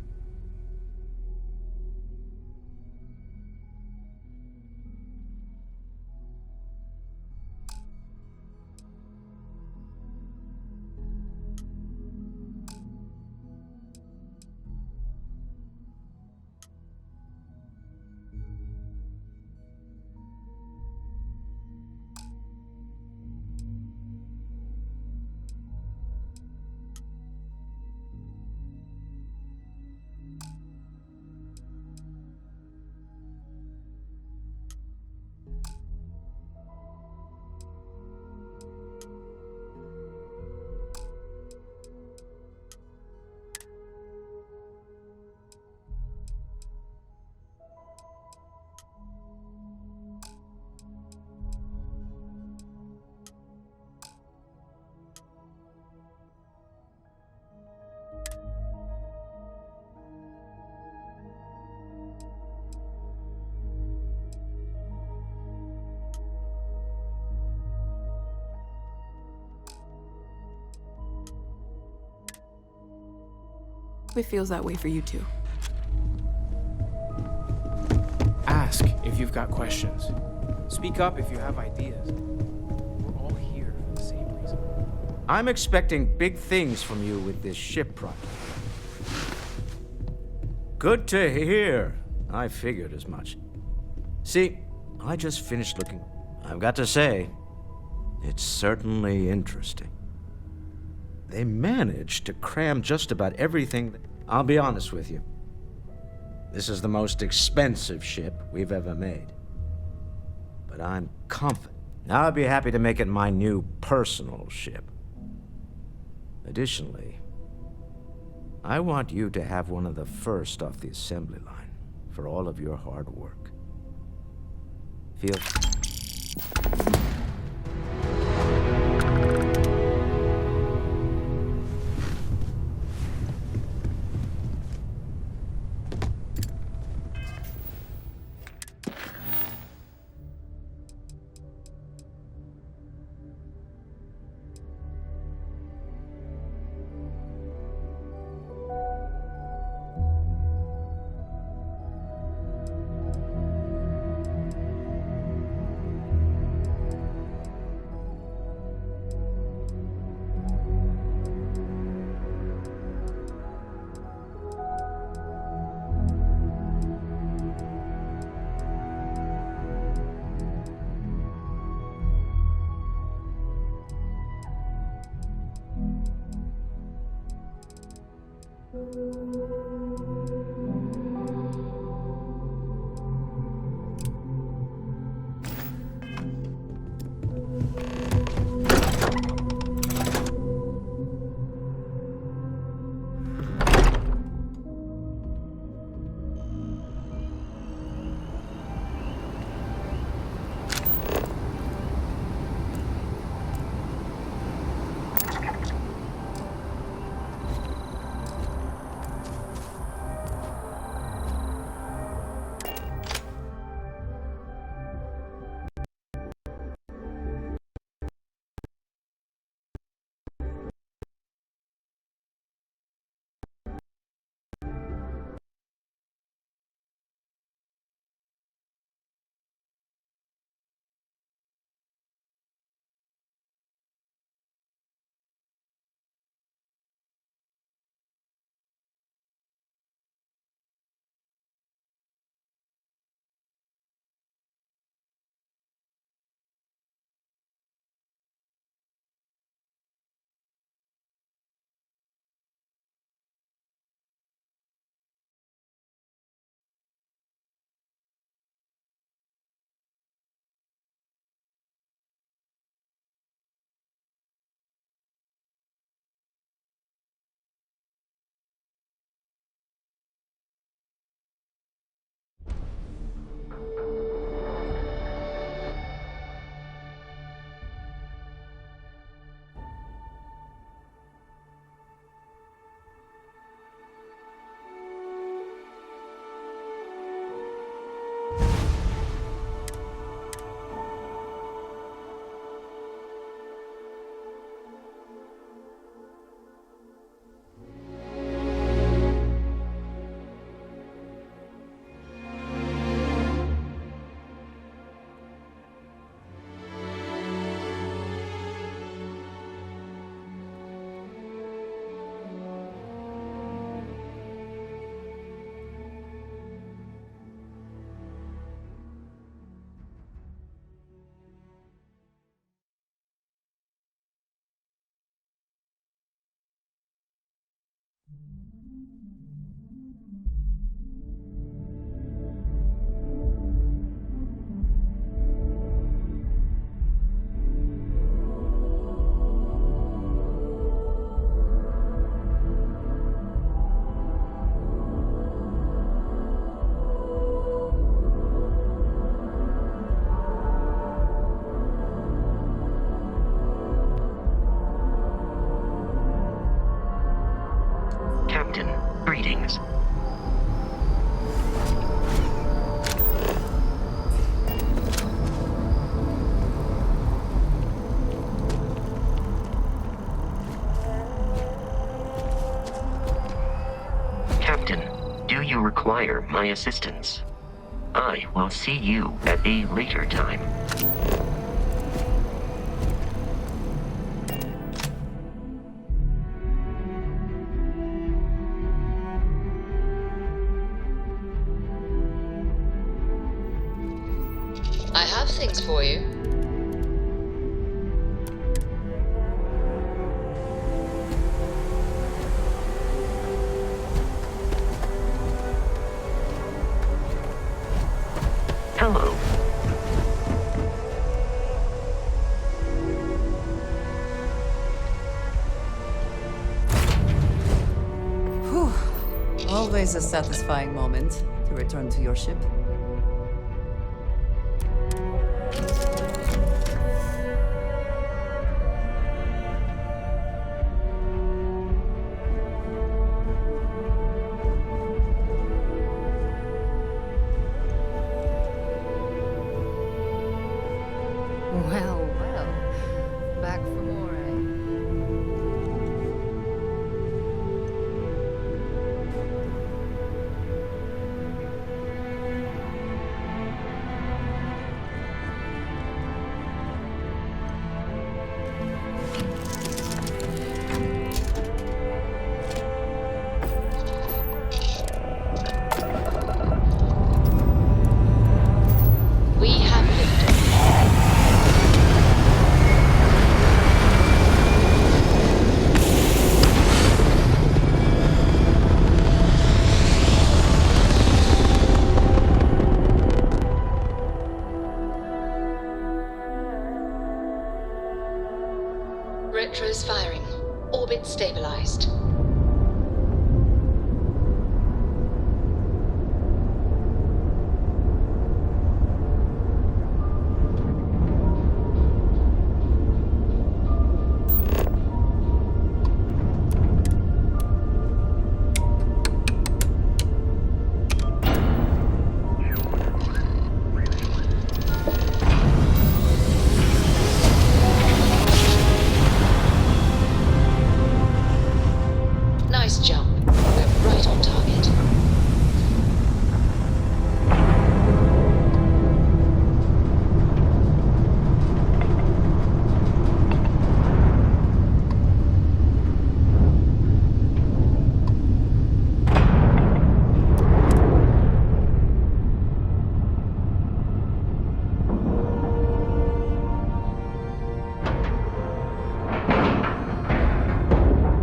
It feels that way for you too. Ask if you've got questions. Speak up if you have ideas. We're all here for the same reason. I'm expecting big things from you with this ship project. Good to hear. I figured as much. See, I just finished looking. I've got to say, it's certainly interesting. They managed to cram just about everything. I'll be honest with you. This is the most expensive ship we've ever made. But I'm confident. Now I'd be happy to make it my new personal ship. Additionally, I want you to have one of the first off the assembly line for all of your hard work. Feel... Greetings. Captain, do you require my assistance? I will see you at a later time. I have things for you. Hello. Whew. Always a satisfying moment to return to your ship. Well, well. Back for more, eh? stabilized. Nice jump. We're right on target.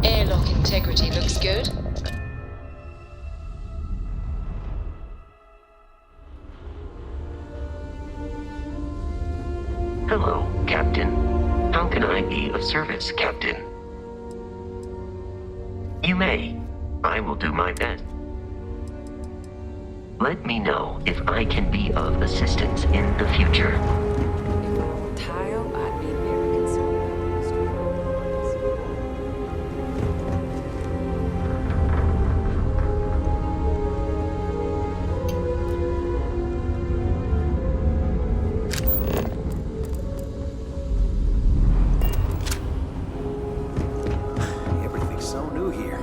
Airlock integrity looks good. Hello, Captain. How can I be of service, Captain? You may. I will do my best. Let me know if I can be of assistance in the future. Tile, I'd be very concerned Everything's so new here.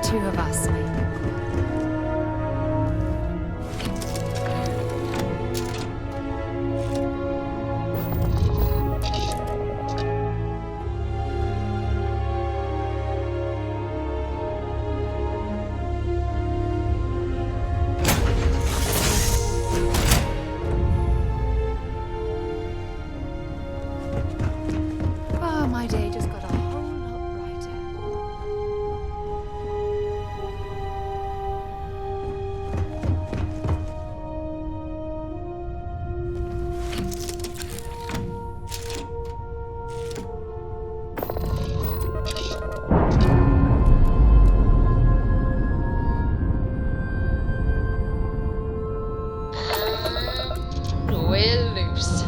Two of us, maybe. Oh, my day just got a whole lot brighter. We're loose.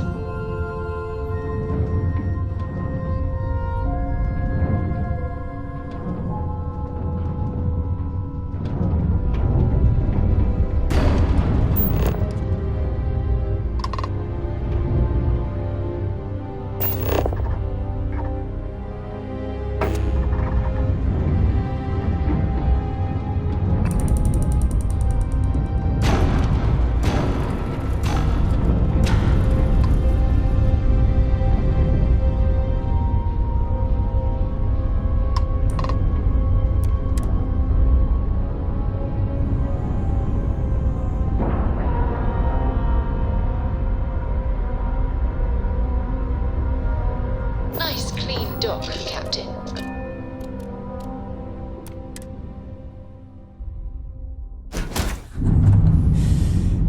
Nice clean dock, Captain.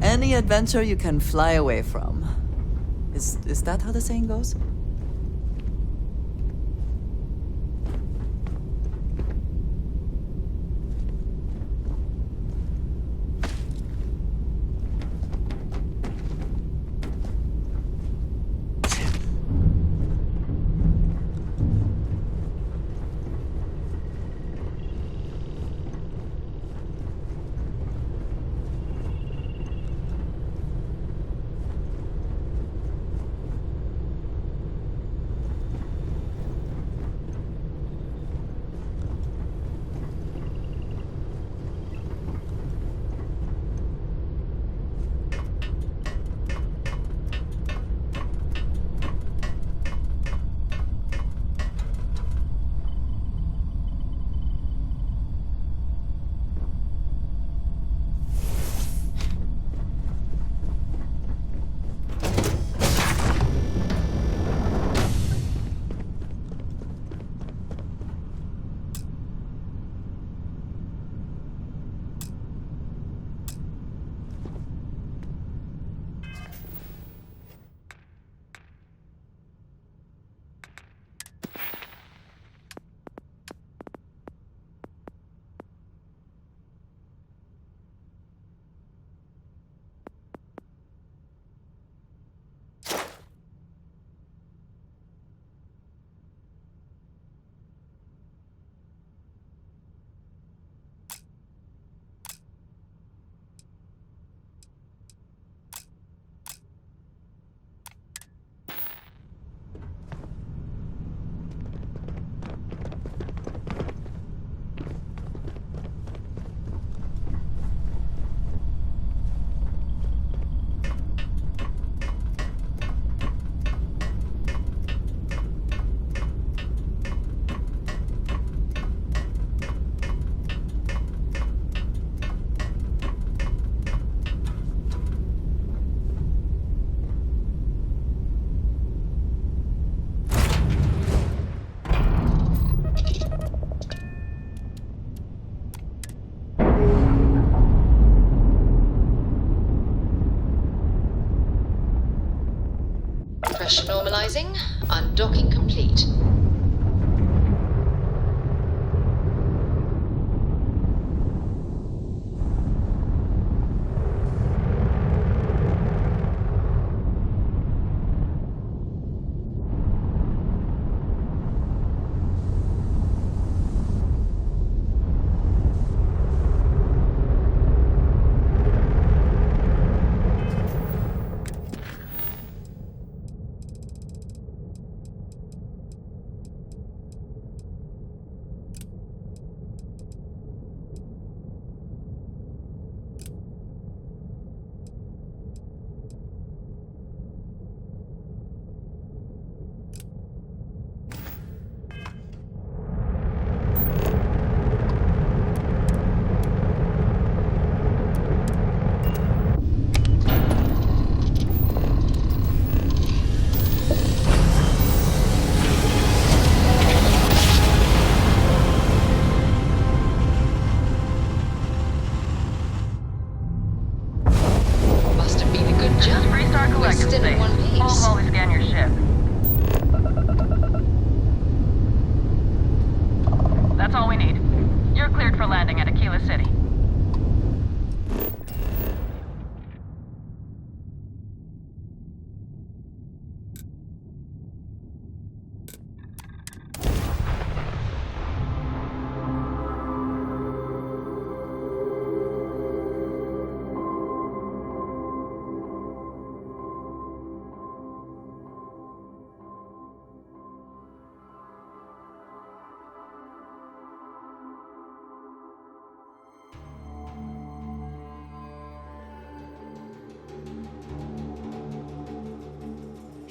Any adventure you can fly away from. Is that how the saying goes? Pressure normalizing. Undocking complete.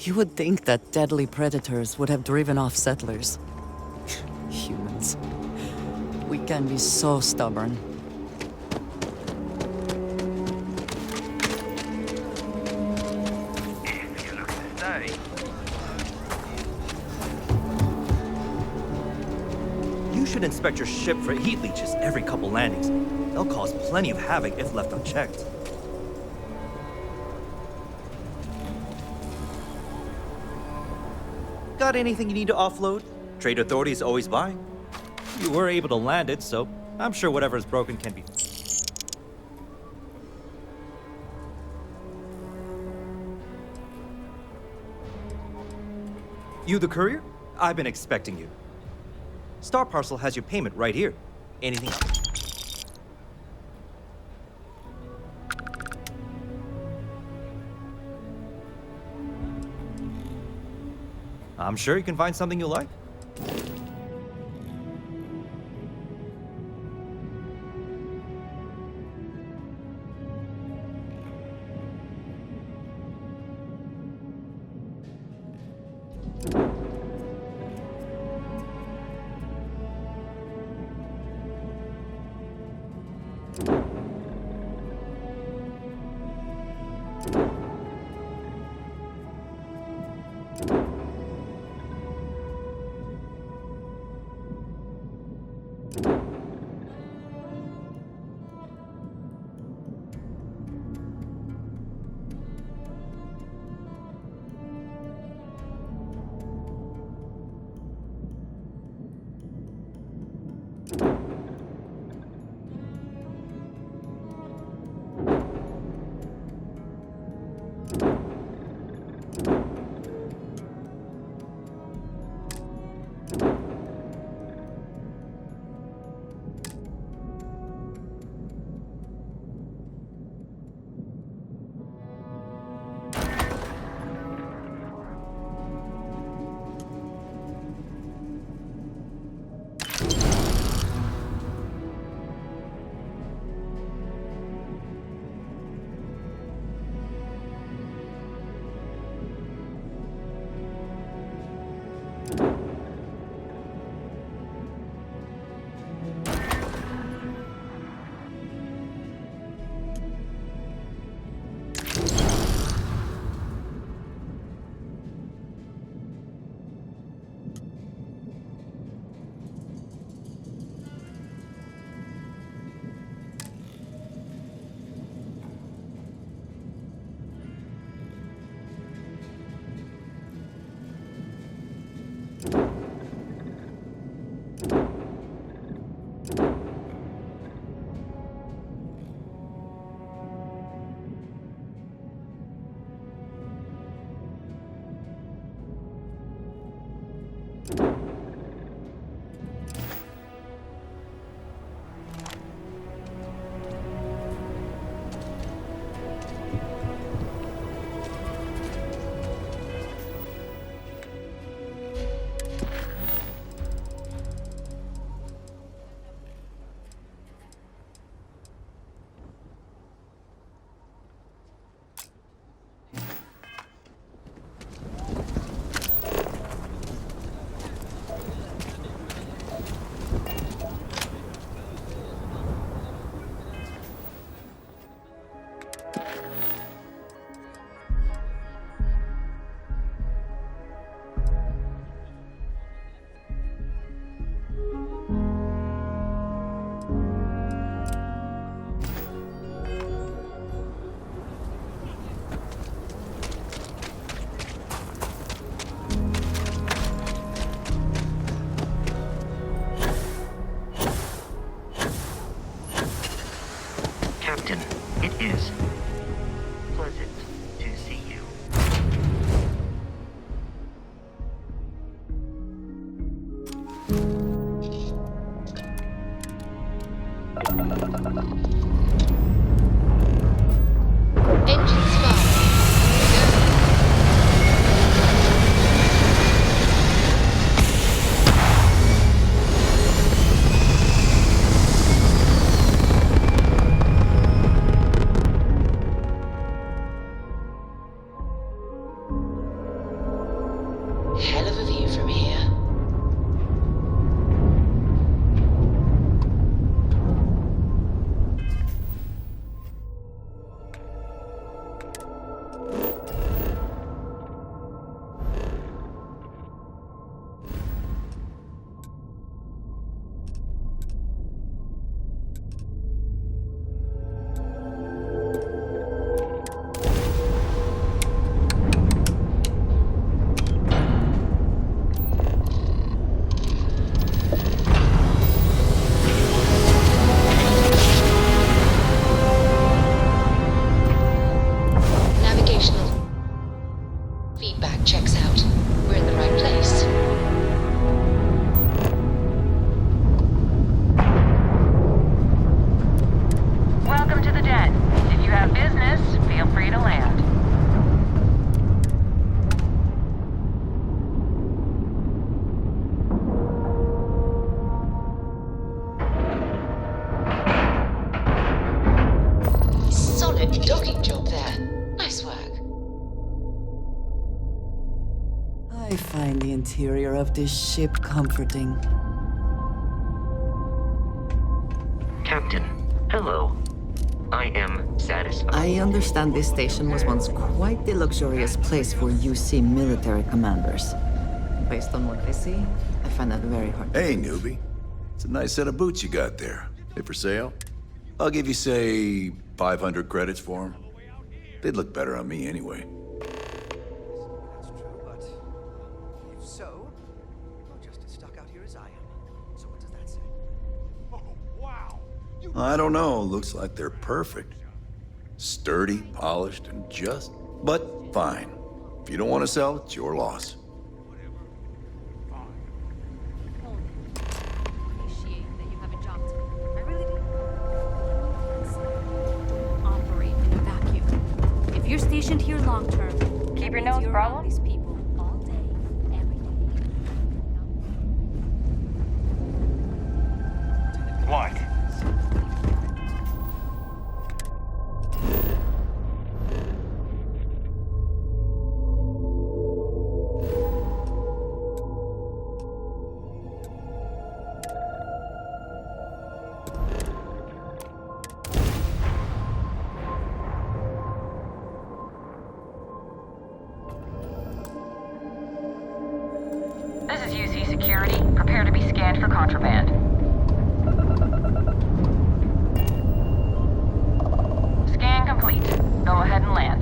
You would think that deadly predators would have driven off settlers. Humans. We can be so stubborn. If you look to stay. You should inspect your ship for heat leeches every couple landings. They'll cause plenty of havoc if left unchecked. Got anything you need to offload? Trade Authority is always buying. You were able to land it, so I'm sure whatever is broken can be... You the courier? I've been expecting you. Star Parcel has your payment right here. Anything else? I'm sure you can find something you like. It is pleasant to see you. Engines fire. Hell of a view from here. Navigational feedback checks out. We're in the right place. Welcome to the den. If you have business, feel free to land. Solid docking job there. Nice work. I find the interior of this ship comforting. Captain, hello. I am satisfied. I understand this station was once quite the luxurious place for UC military commanders. Based on what I see, I find that very hard. Hey, newbie. It's a nice set of boots you got there. They for sale? I'll give you, say, 500 credits for them. They'd look better on me anyway. That's true, but if so, you're just as stuck out here as I am. So what does that say? Oh, wow! I don't know. Looks like they're perfect. Sturdy, polished, and just... But fine. If you don't want to sell, it's your loss. Appreciate that you have a job to do. I really do. Operate in a vacuum. If you're stationed here long term, Keep your that means nose you're problem? around these people all day, every day. What? This is UC Security. Prepare to be scanned for contraband. Scan complete. Go ahead and land.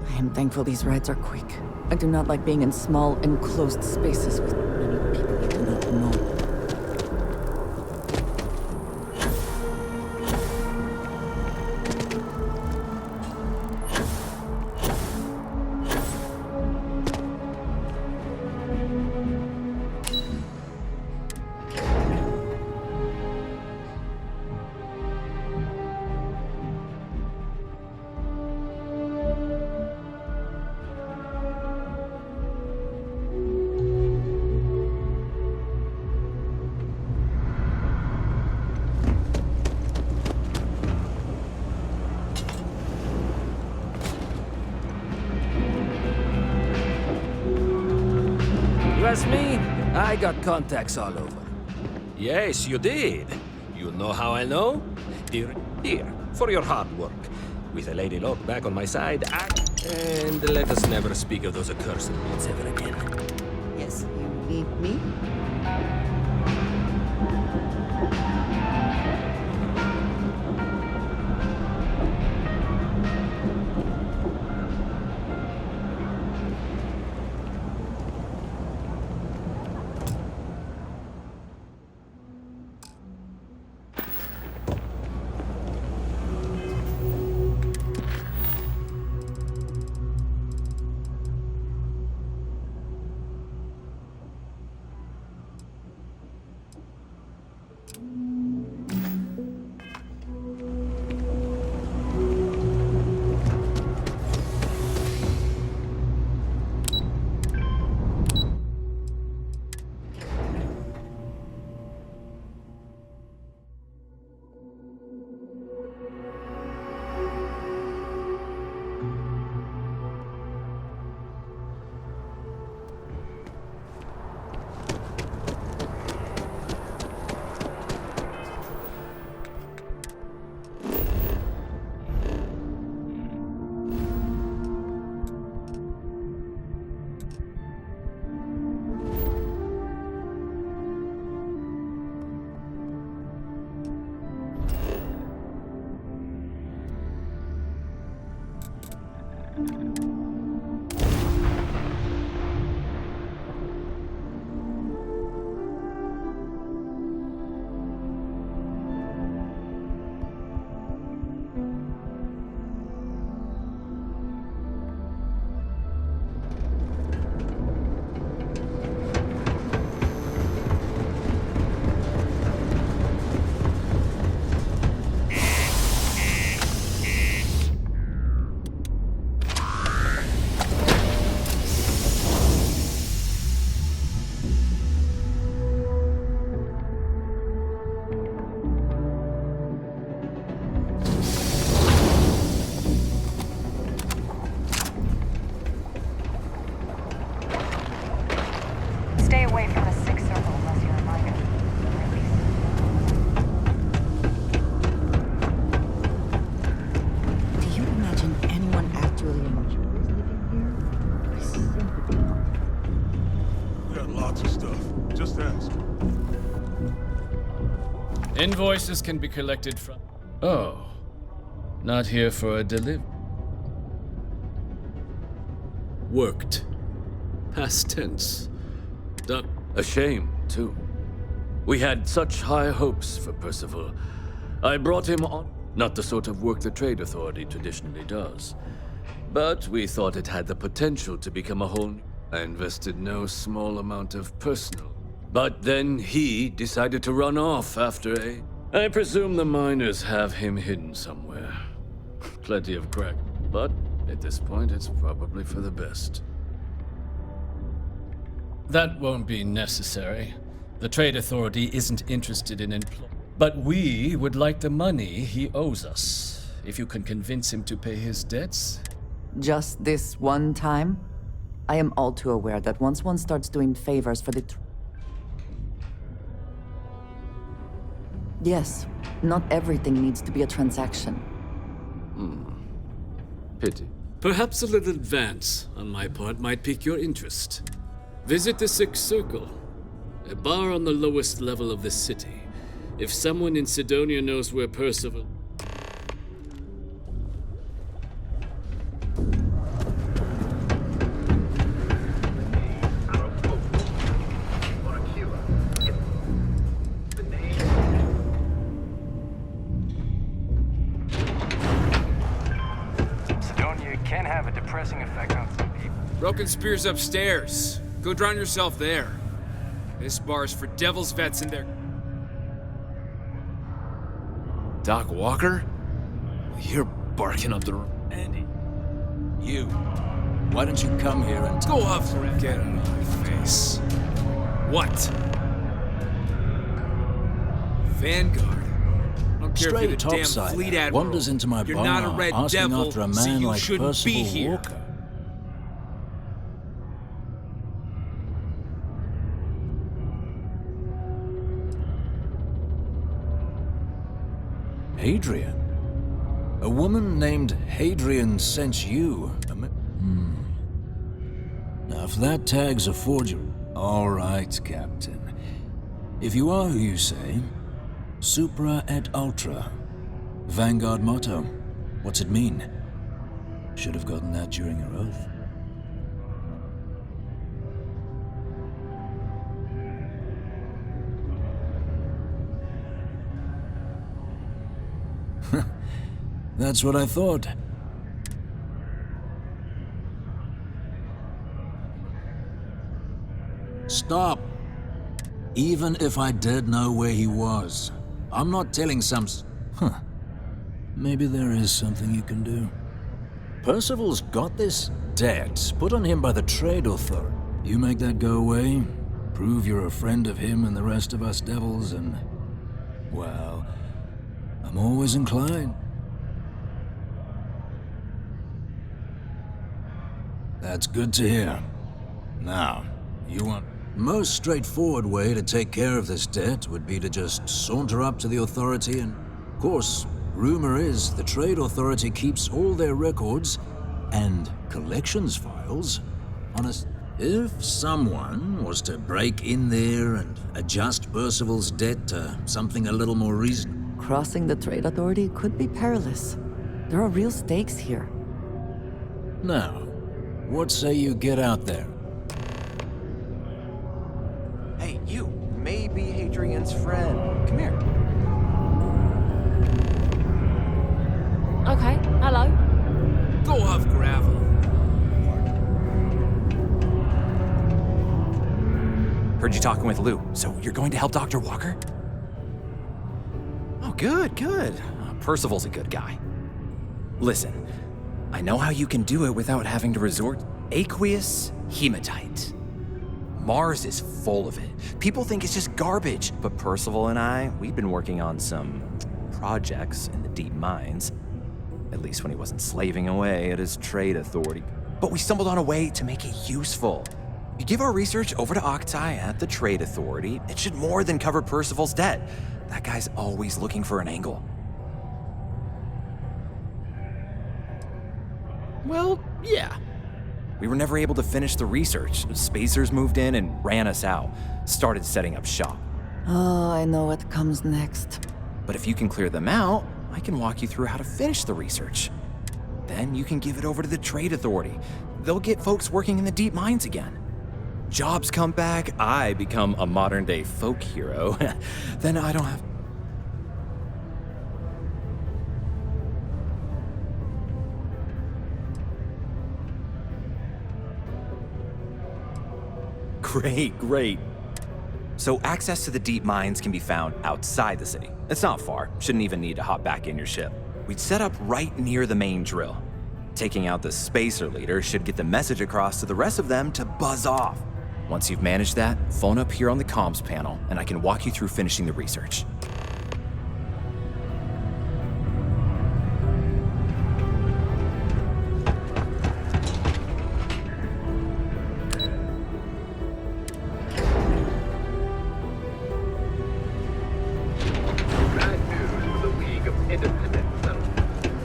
I am thankful these rides are quick. I do not like being in small, enclosed spaces with many people I do not know. You ask me? I got contacts all over. Yes, you did. You know how I know? Here, for your hard work. With a Lady Locke back on my side, and let us never speak of those accursed words ever again. Yes, you need me? Stay away from the sixth circle unless you're invited. Do you imagine anyone actually enjoys living here? I simply do not. We got lots of stuff. Just ask. Invoices can be collected from... Oh. Not here for a delivery. Worked. Past tense. Done. A shame, too. We had such high hopes for Percival. I brought him on. Not the sort of work the Trade Authority traditionally does. But we thought it had the potential to become a whole... I invested no small amount of personal. But then he decided to run off after a... I presume the miners have him hidden somewhere. Plenty of crack. But at this point, it's probably for the best. That won't be necessary. The Trade Authority isn't interested in employment. But we would like the money he owes us. If you can convince him to pay his debts. Just this one time? I am all too aware that once one starts doing favors for the... Yes, not everything needs to be a transaction. Pity. Perhaps a little advance on my part might pique your interest. Visit the Sixth Circle, a bar on the lowest level of the city. If someone in Sidonia knows where Percival... check out some people. Broken Spear's upstairs. Go drown yourself there. This bar's for devil's vets and their... Doc Walker? You're barking up the... Andy, you. Why don't you come here and... Go off and get out of my face. What? Vanguard. I don't care if you're the damn topside fleet admiral. wanders into my You're bar not a red asking devil, after a so man you like shouldn't be Percival here. Walker. Hadrian? A woman named Hadrian sent you? Now, if that tag's a forgery... All right, Captain. If you are who you say, Supra et Ultra. Vanguard motto. What's it mean? Should have gotten that during your oath. That's what I thought. Stop. Even if I did know where he was, I'm not telling some... Maybe there is something you can do. Percival's got this debt put on him by the Trade Authority. You make that go away, prove you're a friend of him and the rest of us devils, and... well, I'm always inclined. That's good to hear. Now, you want... Most straightforward way to take care of this debt would be to just saunter up to the authority and... Of course, rumor is the Trade Authority keeps all their records and collections files on a... If someone was to break in there and adjust Percival's debt to something a little more reasonable... Crossing the Trade Authority could be perilous. There are real stakes here. Now, what say you get out there? Hey, you. Maybe Hadrian's friend. Come here. Okay, hello. Go off gravel. Heard you talking with Lou, so you're going to help Dr. Walker? Oh, good, good. Percival's a good guy. Listen, I know how you can do it without having to resort aqueous hematite. Mars is full of it. People think it's just garbage, but Percival and I, we've been working on some projects in the deep mines. At least when he wasn't slaving away at his trade authority. But we stumbled on a way to make it useful. You give our research over to Octai at the Trade Authority, it should more than cover Percival's debt. That guy's always looking for an angle. Well, yeah. We were never able to finish the research. Spacers moved in and ran us out. Started setting up shop. Oh, I know what comes next. But if you can clear them out, I can walk you through how to finish the research. Then you can give it over to the Trade Authority. They'll get folks working in the deep mines again. Jobs come back, I become a modern-day folk hero. Then I don't have... Great. So access to the deep mines can be found outside the city. It's not far. Shouldn't even need to hop back in your ship. We'd set up right near the main drill. Taking out the spacer leader should get the message across to the rest of them to buzz off. Once you've managed that, phone up here on the comms panel, and I can walk you through finishing the research.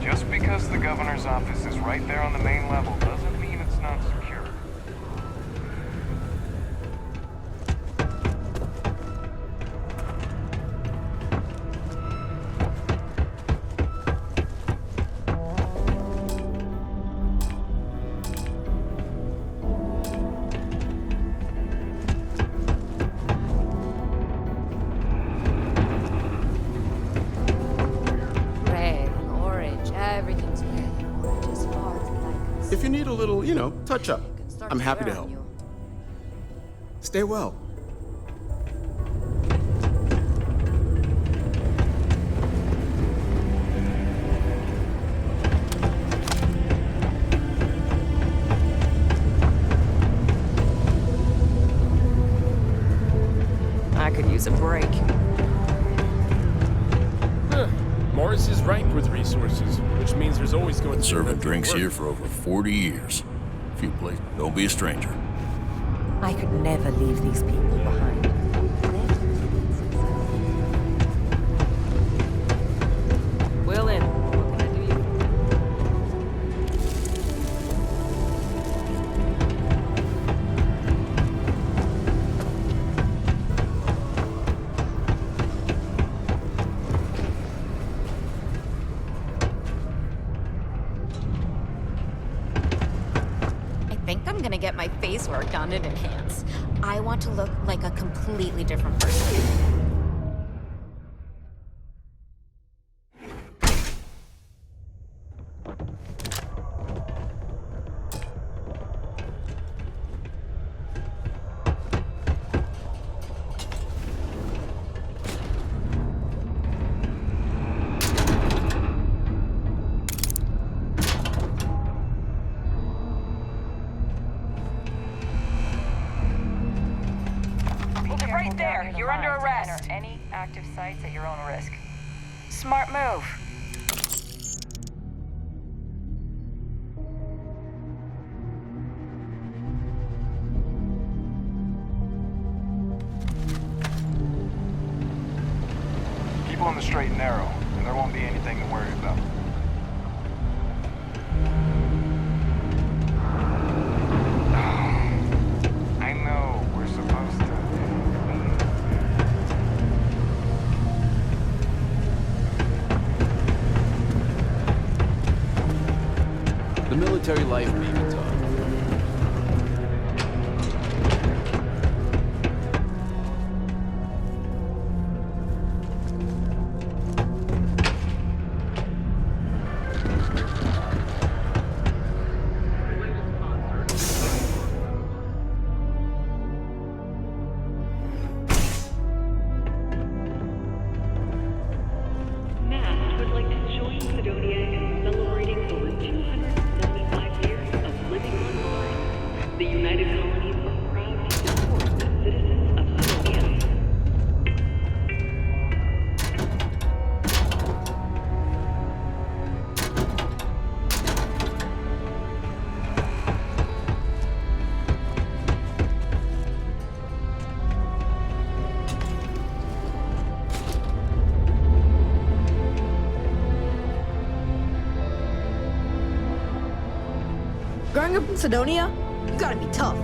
Just because the governor's office is right there on the main level doesn't mean it's not secure. you know, touch up. I'm happy to help. Stay well. I could use a break. Mars is ripe with resources, which means there's always going to be Serving room for drinks work. here for over 40 years. Few places. Don't be a stranger. I could never leave these people behind. Will in. What can I do you? I think I'm gonna get my face worked on and enhance. I want to look like a completely different person. Moving right there. You're under arrest. Enter any active sites at your own risk. Smart move. Keep on the straight and narrow, and there won't be anything to worry about. I know we're supposed to. The military life may be tough. Matt would like to join Sidonia in celebrating over 275 years of living on Mars. The United Colonies are proud to support the citizens of Sidonia. Growing up in Sidonia, you gotta be tough.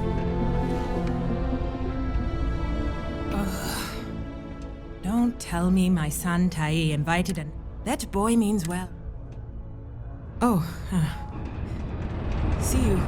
Don't tell me my son Tai invited and that boy means well. Oh, see you.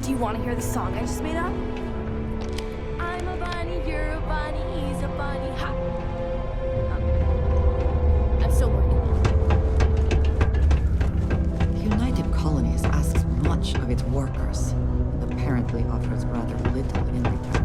Do you want to hear the song I just made up? I'm a bunny, you're a bunny, he's a bunny, ha! I'm still working on it. United Colonies asks much of its workers, but apparently offers rather little in return.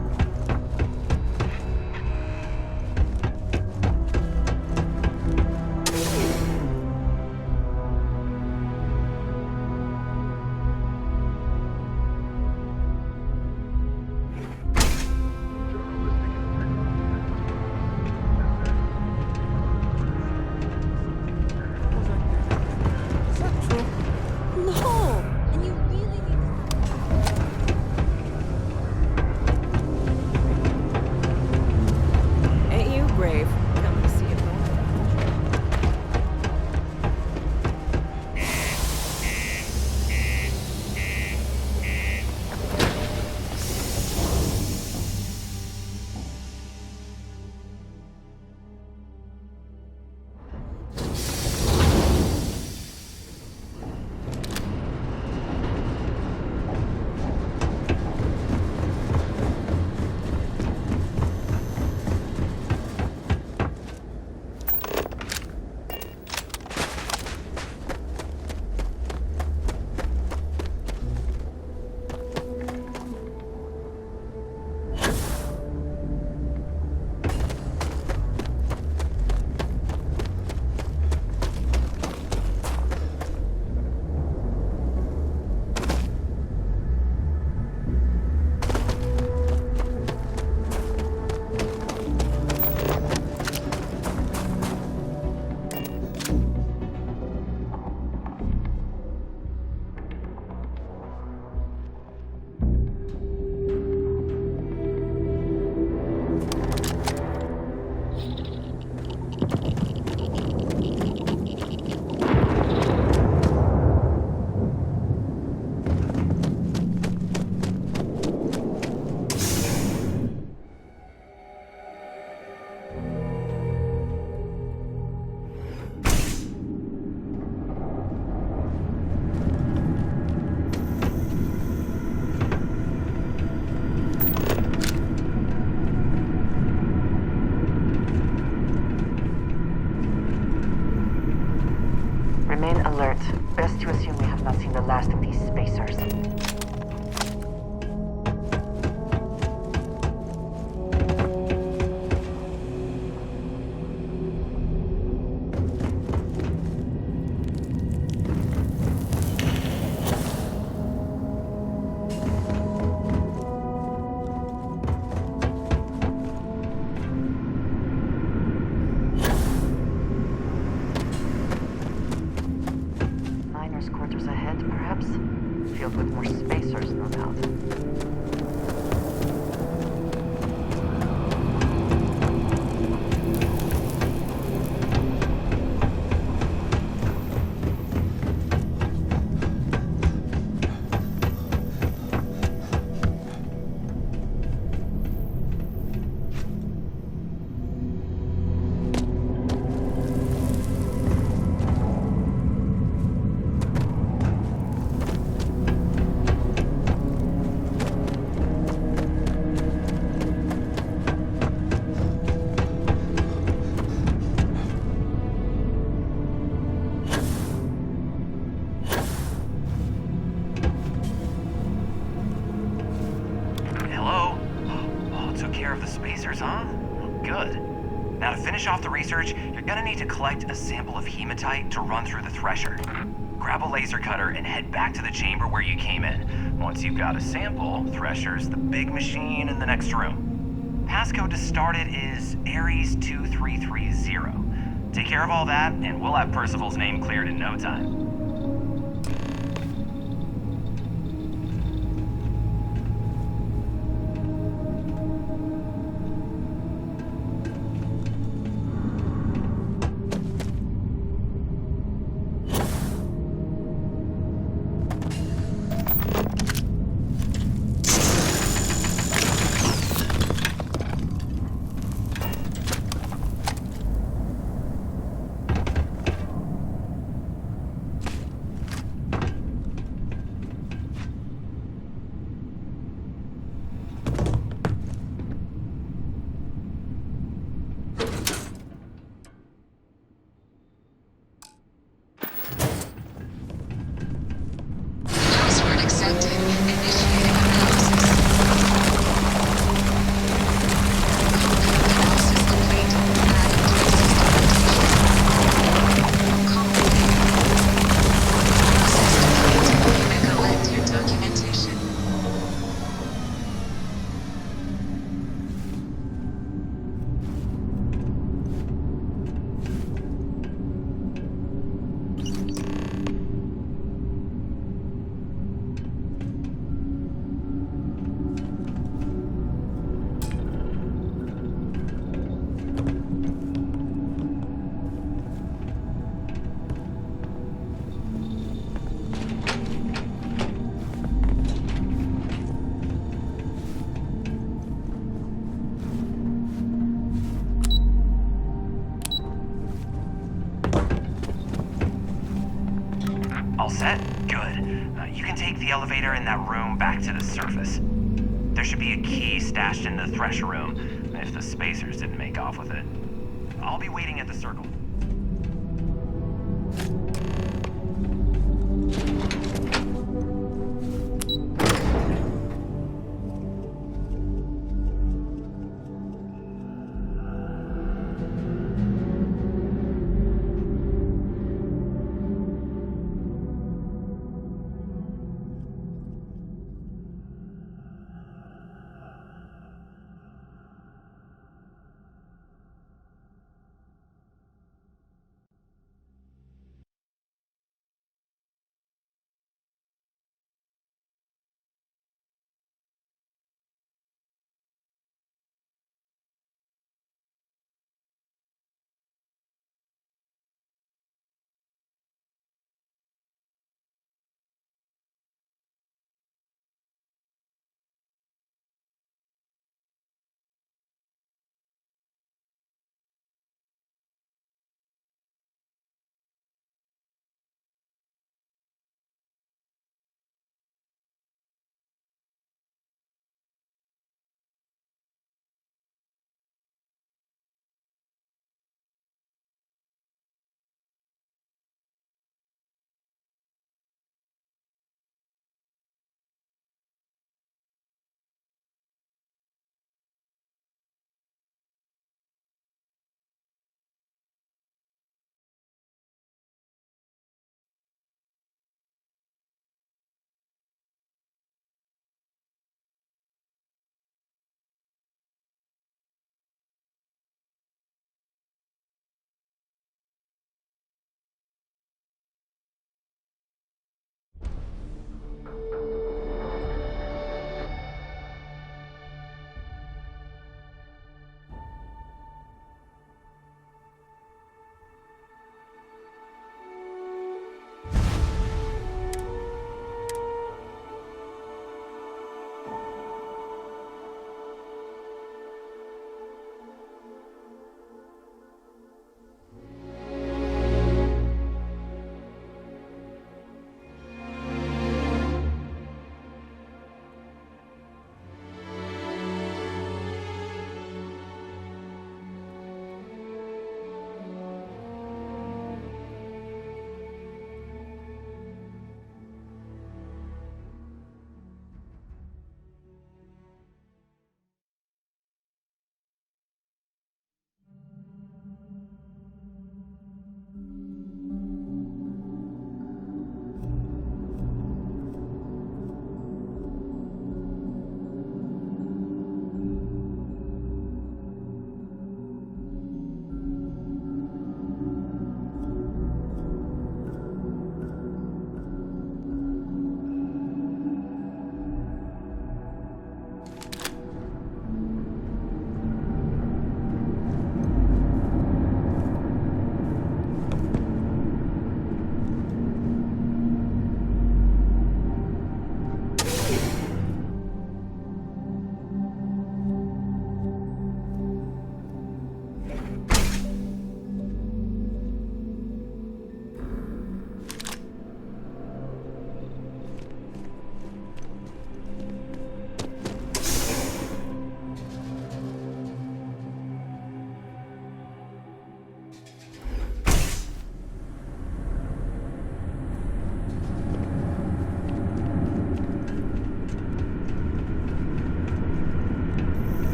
Remain alert. Best to assume we have not seen the last of these spacers. Quarters ahead, perhaps? Filled with more spacers, no doubt. Now, to finish off the research, you're gonna need to collect a sample of hematite to run through the thresher. Grab a laser cutter and head back to the chamber where you came in. Once you've got a sample, Thresher's the big machine in the next room. Passcode to start it is Ares 2330. Take care of all that, and we'll have Percival's name cleared in no time. All set? Good. You can take the elevator in that room back to the surface. There should be a key stashed in the Thresher room, if the spacers didn't make off with it. I'll be waiting at the circle.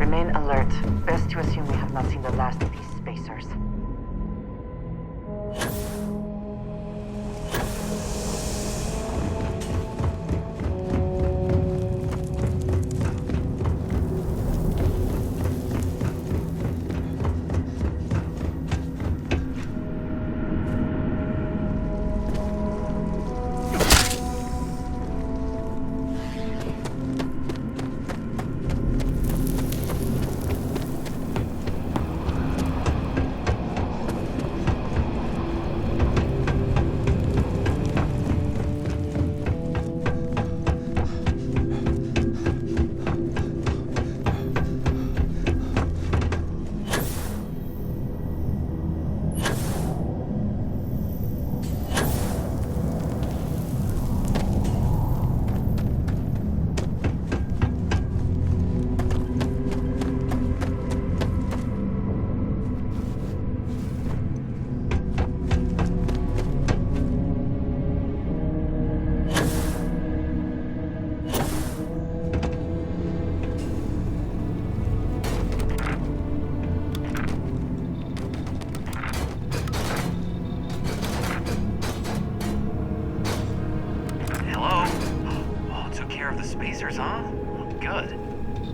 Remain alert. Best to assume we have not seen the last of these spacers.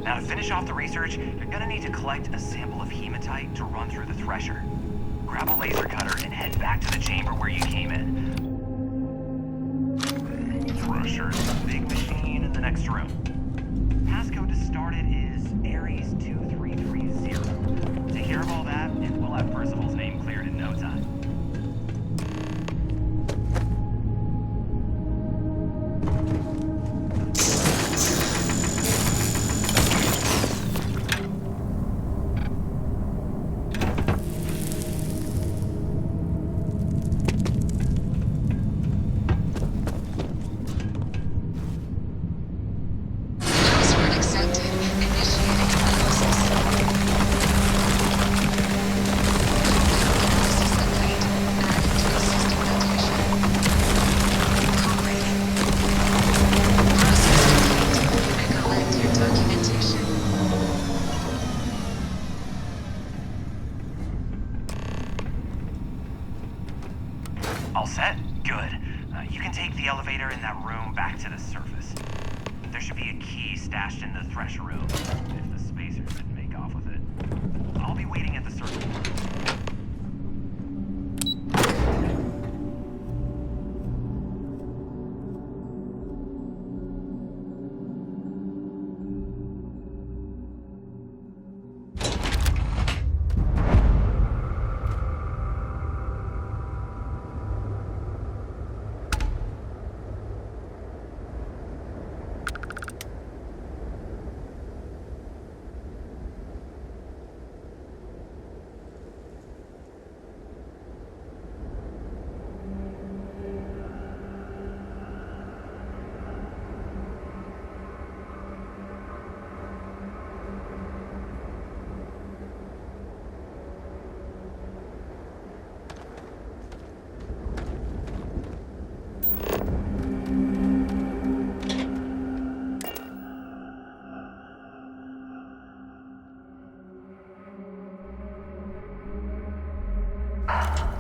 Now, to finish off the research, you're gonna need to collect a sample of hematite to run through the thresher. Grab a laser cutter and head back to the chamber where you came in. Thresher's the big machine in the next room. Passcode to start it is Ares 2330. Take care of all that, and we'll have Percival's name cleared in no time. All set? Good. You can take the elevator in that room back to the surface. There should be a key stashed in the thresher room, if the spacers didn't make off with it. I'll be waiting at the surface.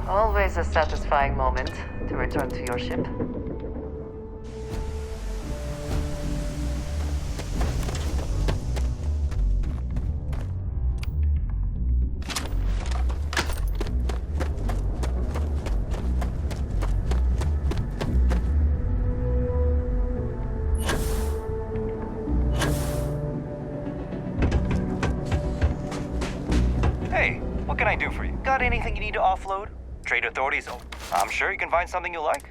Always a satisfying moment to return to your ship. Hey, what can I do for you? Got anything you need to offload? Trade authorities, I'm sure you can find something you like.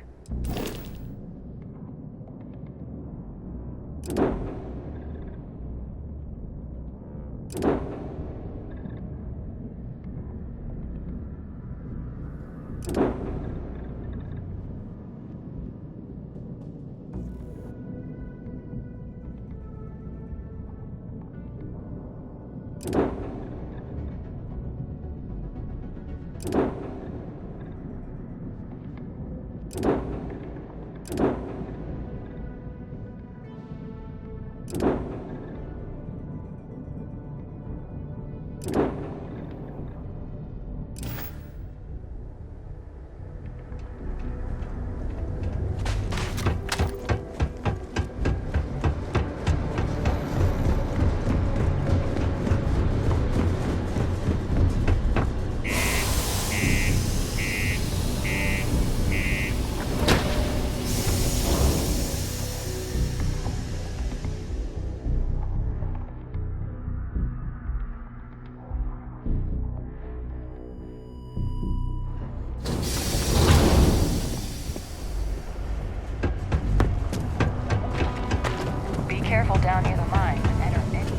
Be careful down near the mine. Enter any.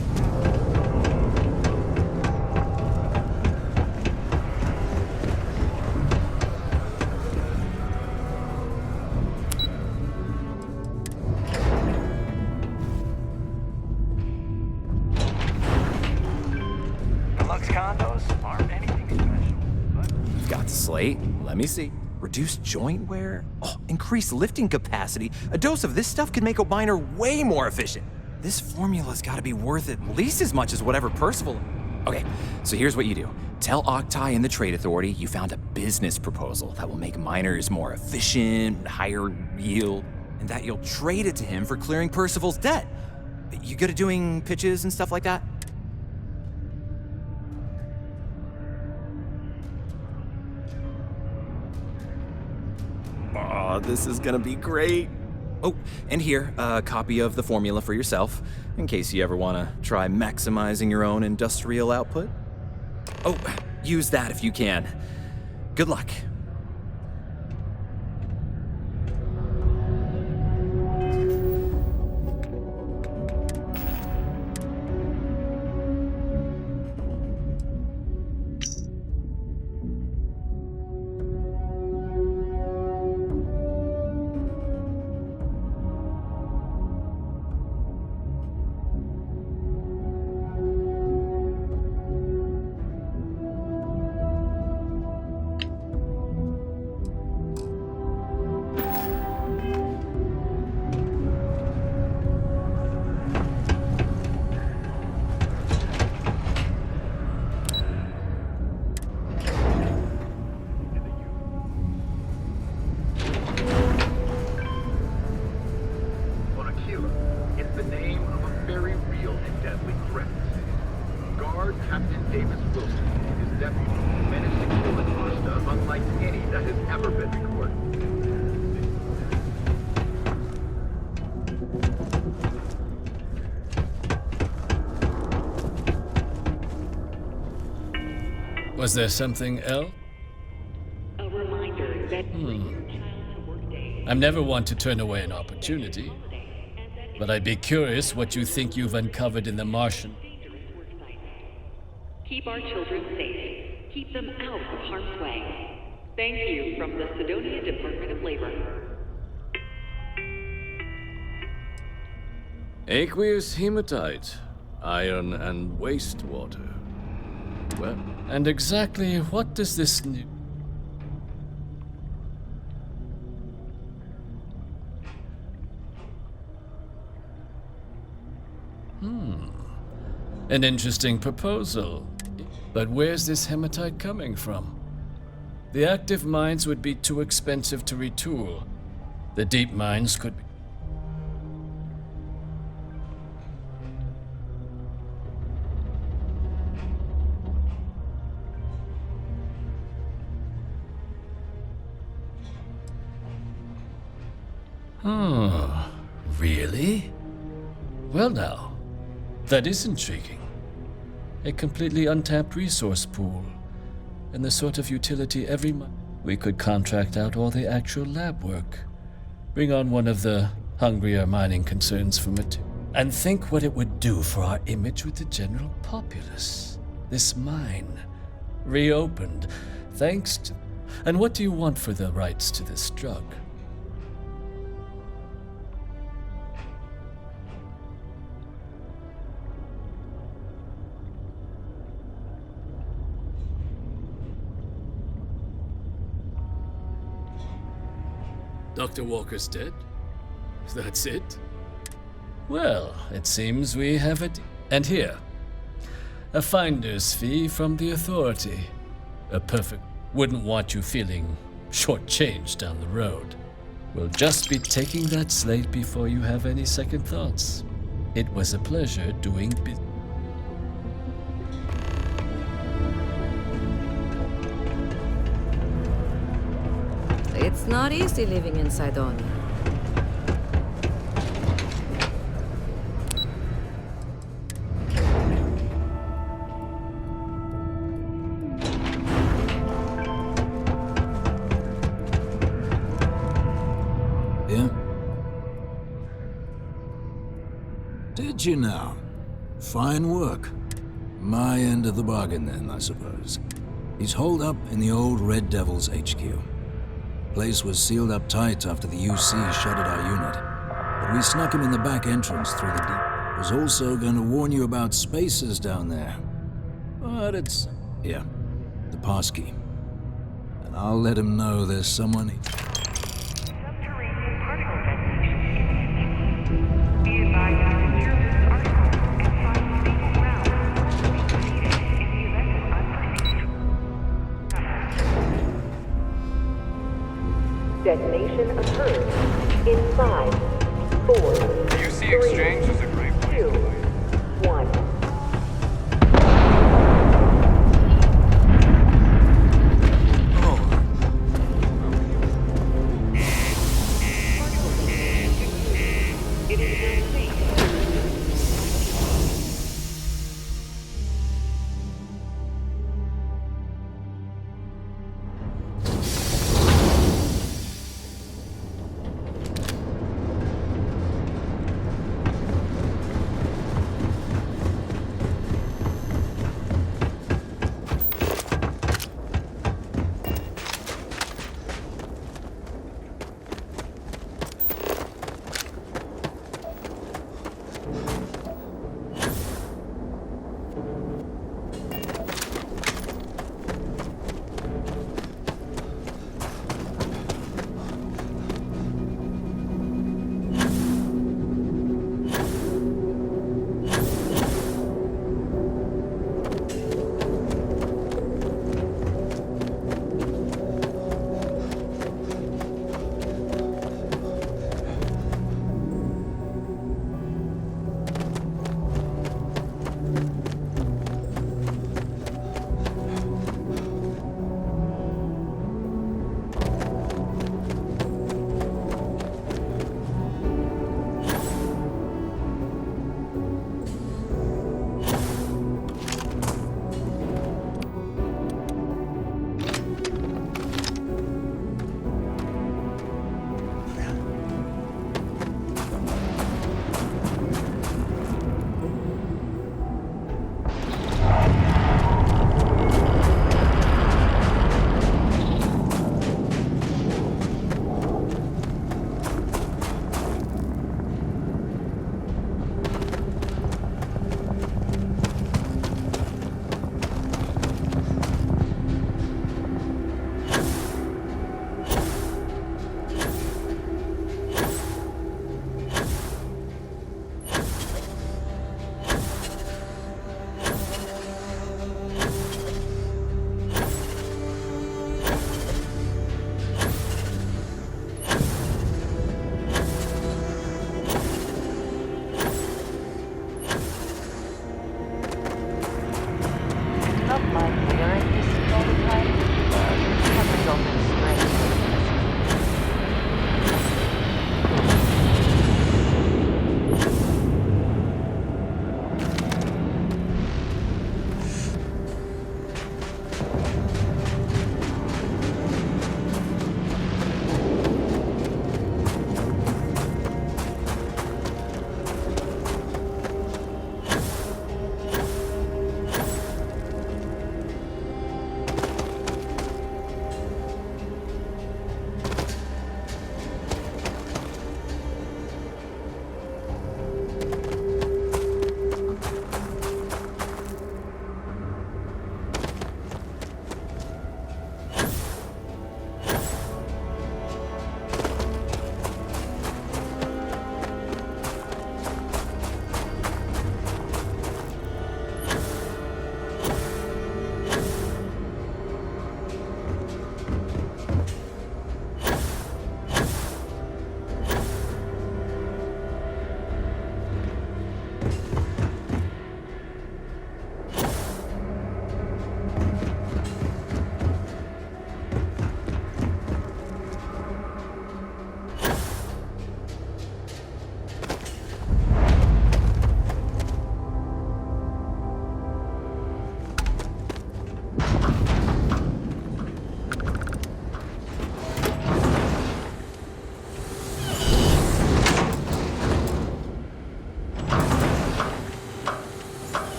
Deluxe condos aren't anything special, but You've got the slate. Let me see. Reduce joint wear? Oh, increase lifting capacity. A dose of this stuff could make a miner way more efficient. This formula's gotta be worth at least as much as whatever Percival... Okay, so here's what you do. Tell Octai and the Trade Authority you found a business proposal that will make miners more efficient, higher yield, and that you'll trade it to him for clearing Percival's debt. You good at doing pitches and stuff like that? Oh, this is gonna be great. Oh, and here, a copy of the formula for yourself, in case you ever wanna try maximizing your own industrial output. Oh, use that if you can. Good luck. Was there something else? A reminder that your child's workday. I'm never one to turn away an opportunity, but I'd be curious what you think you've uncovered in the Martian. Keep our children safe. Keep them out of harm's way. Thank you from the Sidonia Department of Labor. Aqueous hematite, iron and wastewater. Well, and exactly what does this new... An interesting proposal. But where's this hematite coming from? The active mines would be too expensive to retool. The deep mines could be... Really? Well now, that is intriguing. A completely untapped resource pool, and the sort of utility every month. We could contract out all the actual lab work, bring on one of the hungrier mining concerns for material, and think what it would do for our image with the general populace. This mine, reopened, thanks to... And what do you want for the rights to this drug? Dr. Walker's dead? That's it? Well, it seems we have it. And here, A finder's fee from the authority. A perfect. Wouldn't want you feeling shortchanged down the road. We'll just be taking that slate before you have any second thoughts. It was a pleasure doing business. It's not easy living in Cydonia. Yeah? Did you now? Fine work. My end of the bargain then, I suppose. He's holed up in the old Red Devil's HQ. Place was sealed up tight after the UC shuttered our unit. But we snuck him in the back entrance through the deep. Was also going to warn you about spacers down there. But it's... yeah. The passkey. And I'll let him know there's someone... Detonation occurs in 5, 4, UC 3, Exchange is a great place 2, to live. 1.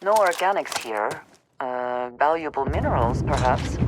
No organics here. Valuable minerals, perhaps.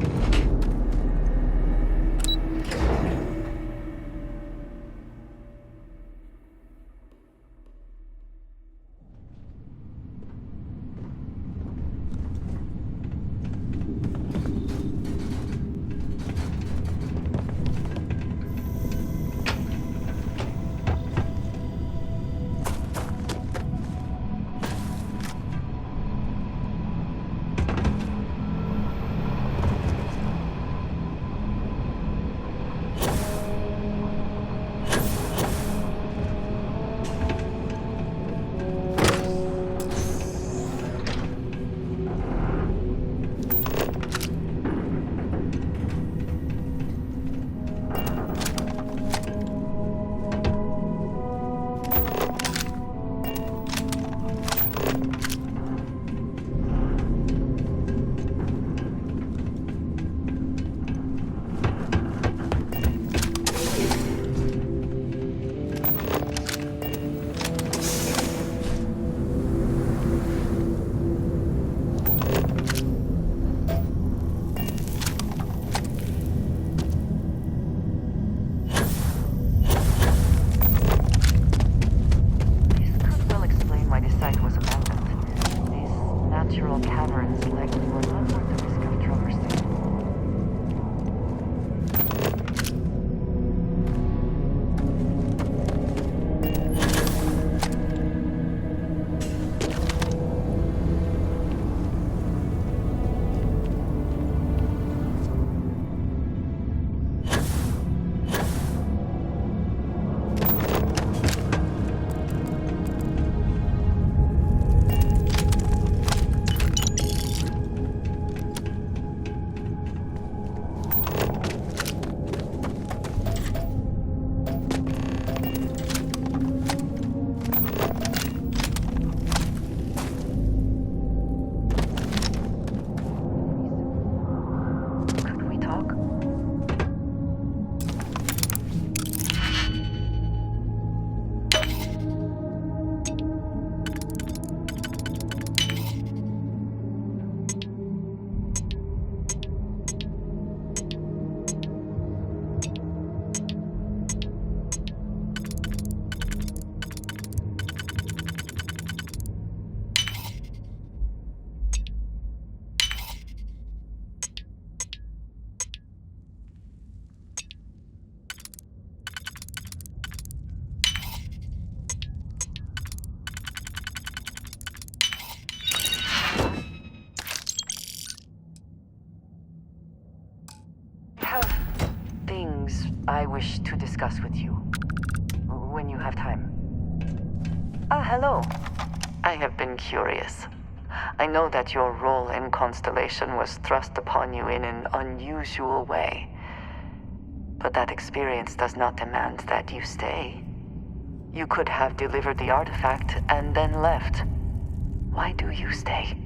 I wish to discuss with you. When you have time. Hello. I have been curious. I know that your role in Constellation was thrust upon you in an unusual way. But that experience does not demand that you stay. You could have delivered the artifact and then left. Why do you stay?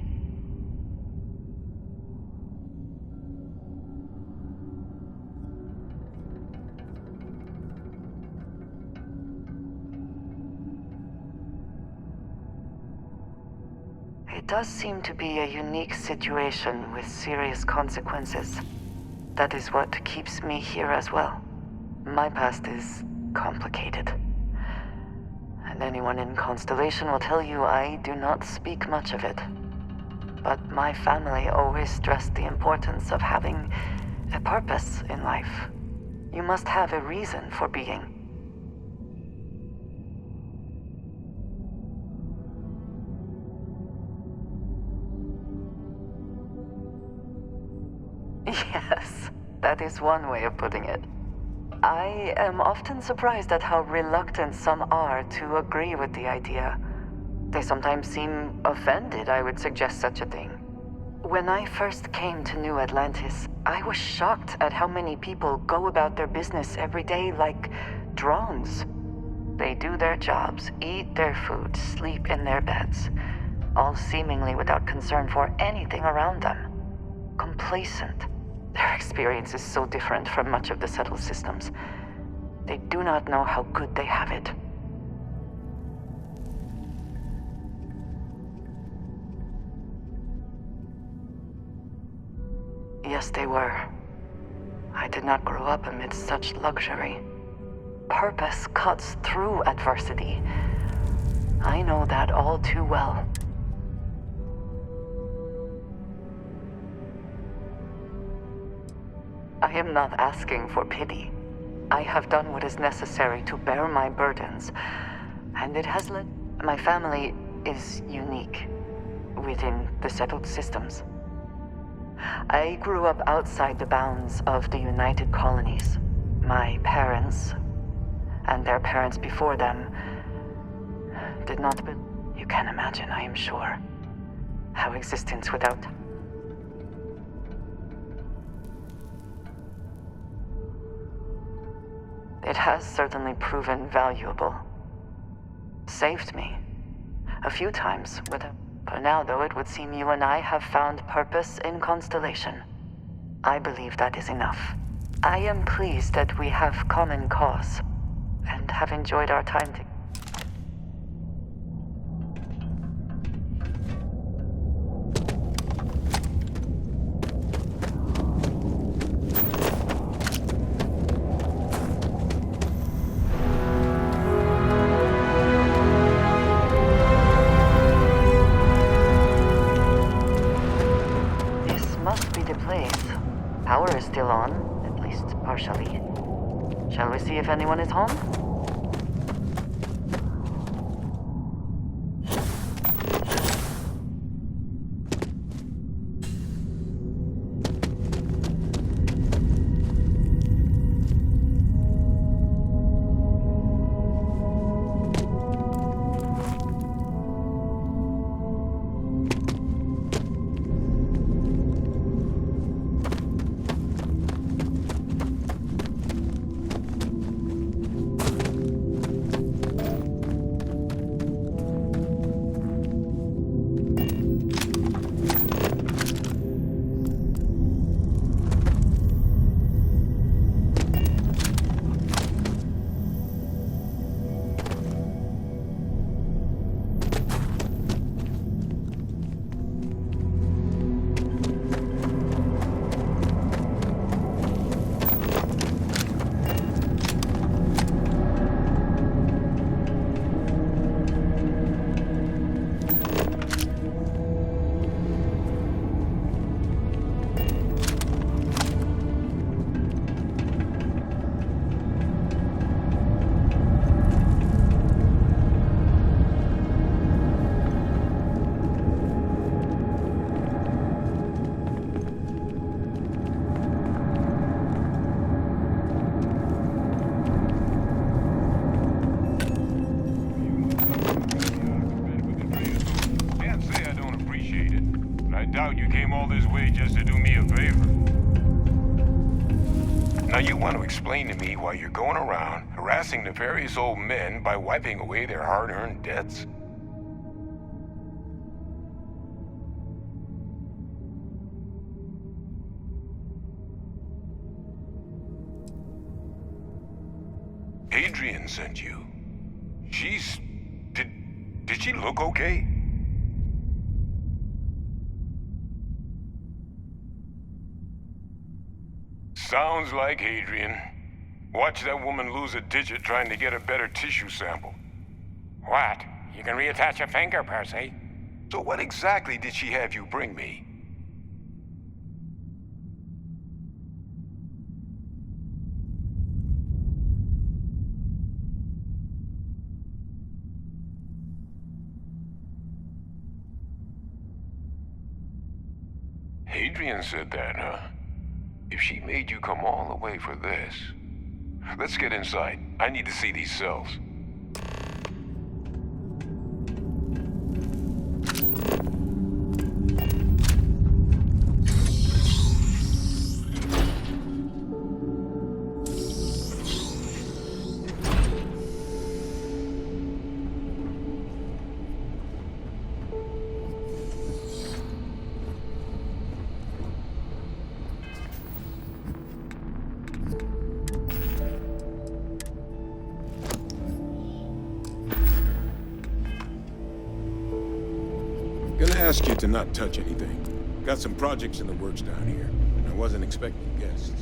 It does seem to be a unique situation with serious consequences. That is what keeps me here as well. My past is complicated. And anyone in Constellation will tell you I do not speak much of it. But my family always stressed the importance of having a purpose in life. You must have a reason for being. Yes, that is one way of putting it. I am often surprised at how reluctant some are to agree with the idea. They sometimes seem offended I would suggest such a thing. When I first came to New Atlantis, I was shocked at how many people go about their business every day like drones. They do their jobs, eat their food, sleep in their beds, all seemingly without concern for anything around them. Complacent. Their experience is so different from much of the settled systems. They do not know how good they have it. Yes, they were. I did not grow up amidst such luxury. Purpose cuts through adversity. I know that all too well. I am not asking for pity. I have done what is necessary to bear my burdens, and it has led... My family is unique within the settled systems. I grew up outside the bounds of the United Colonies. My parents, and their parents before them, did not be... You can imagine, I am sure, how existence without... It has certainly proven valuable. Saved me. A few times, For now, though, it would seem you and I have found purpose in Constellation. I believe that is enough. I am pleased that we have common cause, and have enjoyed our time together. Power is still on, at least partially. Shall we see if anyone is home? doubt you came all this way just to do me a favor. Now you want to explain to me why you're going around harassing nefarious old men by wiping away their hard-earned debts? Adrian sent you. She's... Did she look okay? Sounds like Adrian. Watch that woman lose a digit trying to get a better tissue sample. What? You can reattach a finger, Percy. So what exactly did she have you bring me? Adrian said that, huh? If she made you come all the way for this... Let's get inside. I need to see these cells. Gonna ask you to not touch anything. Got some projects in the works down here. I wasn't expecting guests.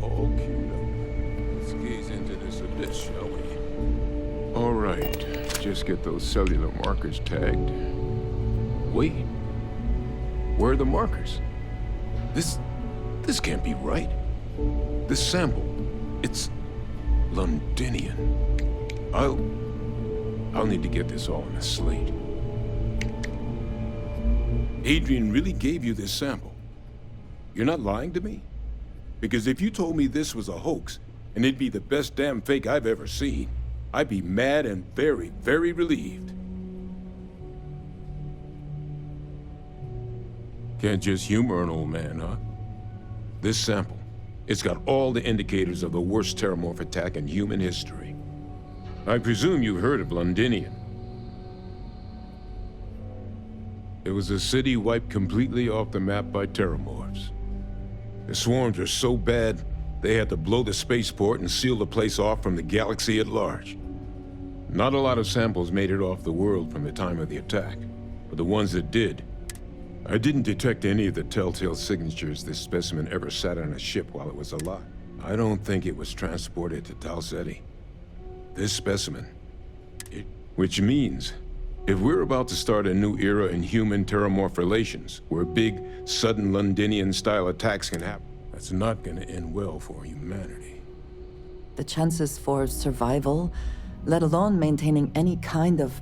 All queued up. Let's gaze into this abyss, shall we? All right. Just get those cellular markers tagged. Wait. Where are the markers? This can't be right. This sample, it's Londinian. I'll need to get this all in a slate. Adrian really gave you this sample. You're not lying to me? Because if you told me this was a hoax, and it'd be the best damn fake I've ever seen, I'd be mad and very, very relieved. Can't just humor an old man, huh? This sample, it's got all the indicators of the worst terramorph attack in human history. I presume you've heard of Londinian. It was a city wiped completely off the map by terramorphs. The swarms were so bad, they had to blow the spaceport and seal the place off from the galaxy at large. Not a lot of samples made it off the world from the time of the attack, but the ones that did, I didn't detect any of the telltale signatures this specimen ever sat on a ship while it was alive. I don't think it was transported to Tau Ceti. This specimen, which means, if we're about to start a new era in human-terramorph relations, where big, sudden Londinian-style attacks can happen, that's not gonna end well for humanity. The chances for survival, let alone maintaining any kind of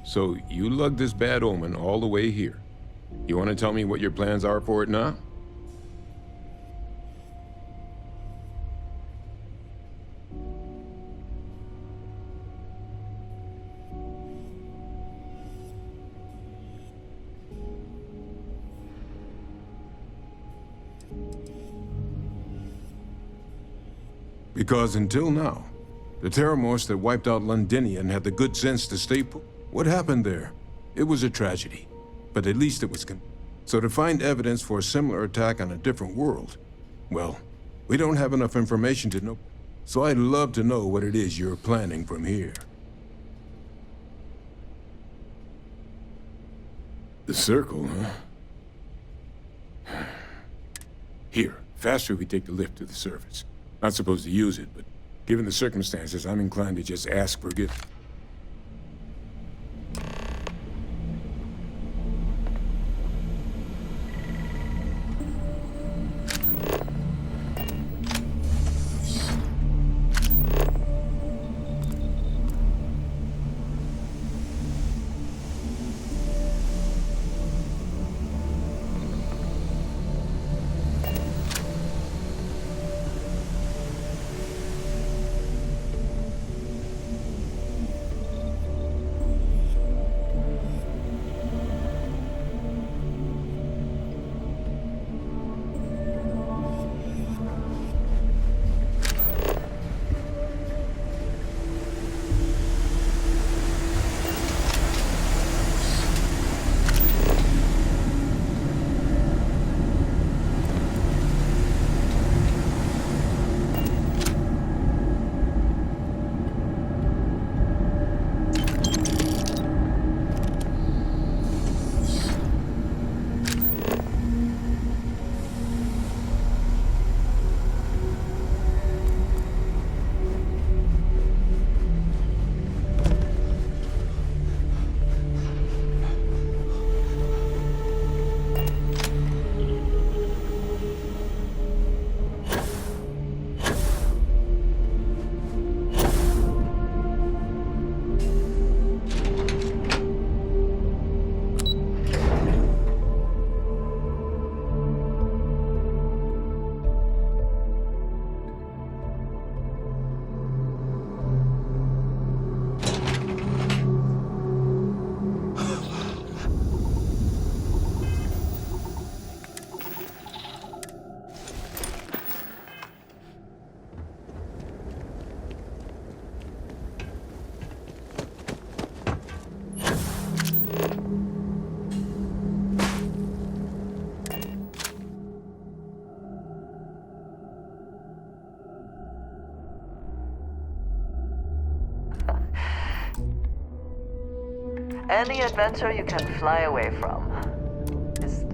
So you lugged this bad omen all the way here. You want to tell me what your plans are for it now? Because until now, the terramorphs that wiped out Londinian had the good sense to stay put. What happened there? It was a tragedy, but at least it was so to find evidence for a similar attack on a different world, well, we don't have enough information to know. So I'd love to know what it is you're planning from here. The circle, huh? Here, faster we take the lift to the surface. Not supposed to use it, but given the circumstances, I'm inclined to just ask forgiveness. Any adventure you can fly away from. Is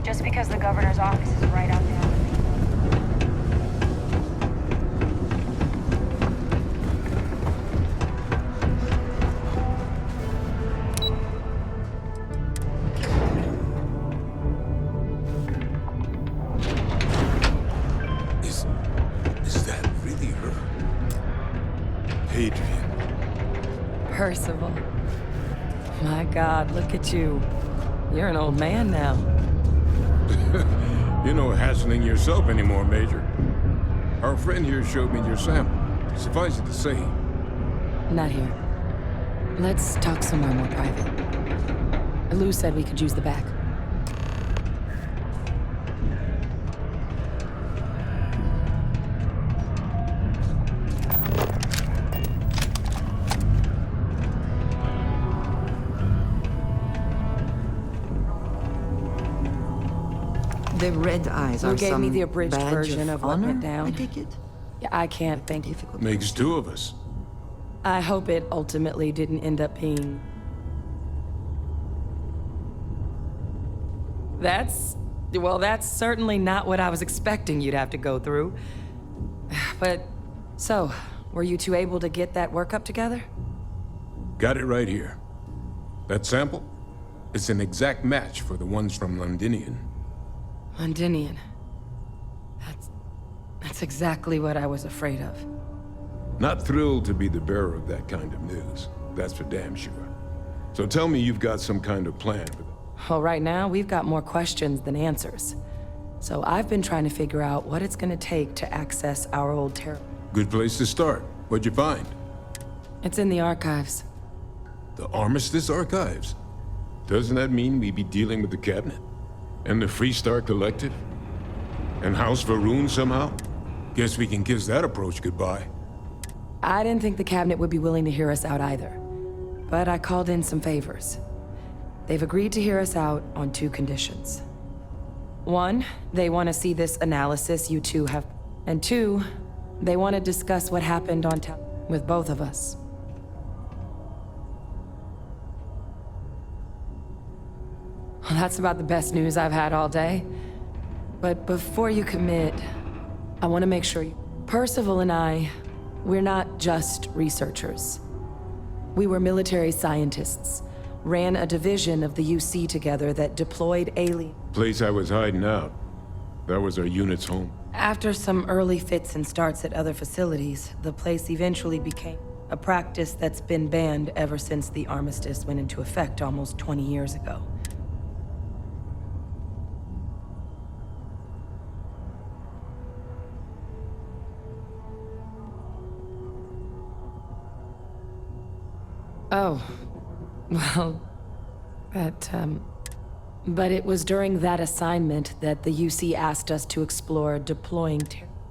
Just because the governor's office is right out there on the main Is that really her? Adrian. Percival. My God, look at you. You're an old man now. You're no hassling yourself anymore, Major. Our friend here showed me your sample. Suffice it to say. Not here. Let's talk somewhere more private. Lou said we could use the back. the red eyes Who are gave some me the abridged badge version of what honor, went down? I take it? Yeah, I can't thank you. Makes two of us. I hope it ultimately didn't end up being... That's certainly not what I was expecting you'd have to go through. But, so, were you two able to get that workup together? Got it right here. That sample? It's an exact match for the ones from Londinian. Londinian. That's exactly what I was afraid of. Not thrilled to be the bearer of that kind of news. That's for damn sure. So tell me you've got some kind of plan for that. Well, right now, we've got more questions than answers. So I've been trying to figure out what it's gonna take to access our old terror. Good place to start. What'd you find? It's in the archives. The Armistice Archives? Doesn't that mean we'd be dealing with the cabinet? And the Freestar Collective? And House Varun somehow? Guess we can kiss that approach goodbye. I didn't think the cabinet would be willing to hear us out either. But I called in some favors. They've agreed to hear us out on 2 conditions. 1, they want to see this analysis you two have. And 2, they want to discuss what happened on town with both of us. Well, that's about the best news I've had all day. But before you commit, I want to make sure you... Percival and I, we're not just researchers. We were military scientists, ran a division of the UC together that deployed alien... Place I was hiding out. That was our unit's home. After some early fits and starts at other facilities, the place eventually became a practice that's been banned ever since the armistice went into effect almost 20 years ago. Oh, well, but it was during that assignment that the UC asked us to explore deploying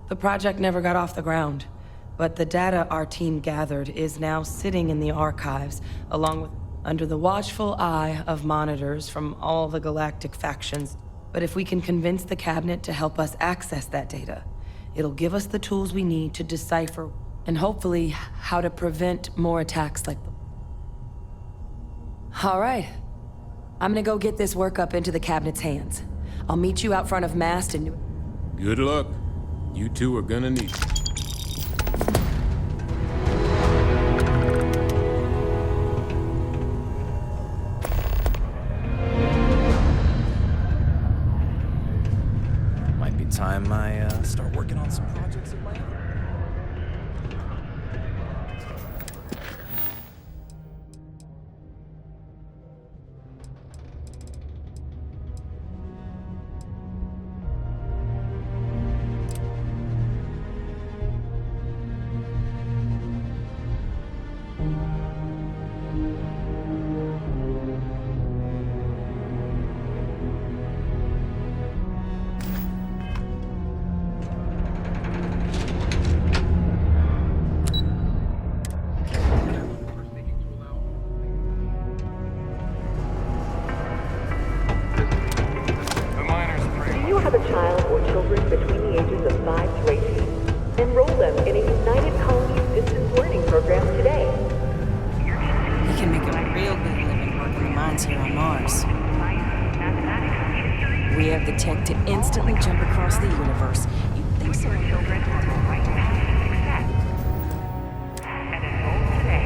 The project never got off the ground, but the data our team gathered is now sitting in the archives, along with under the watchful eye of monitors from all the galactic factions. But if we can convince the cabinet to help us access that data, it'll give us the tools we need to decipher and hopefully how to prevent more attacks like them. All right. I'm gonna go get this workup into the cabinet's hands. I'll meet you out front of Mast and... Good luck. You two are gonna need it. Might be time I start working on some projects of my own. Enroll them in a United Colonies distance learning program today. We can make a real good living working the mines here on Mars. We have the tech to instantly jump across the universe. You'd think so. Children on the right path to success. And enroll today.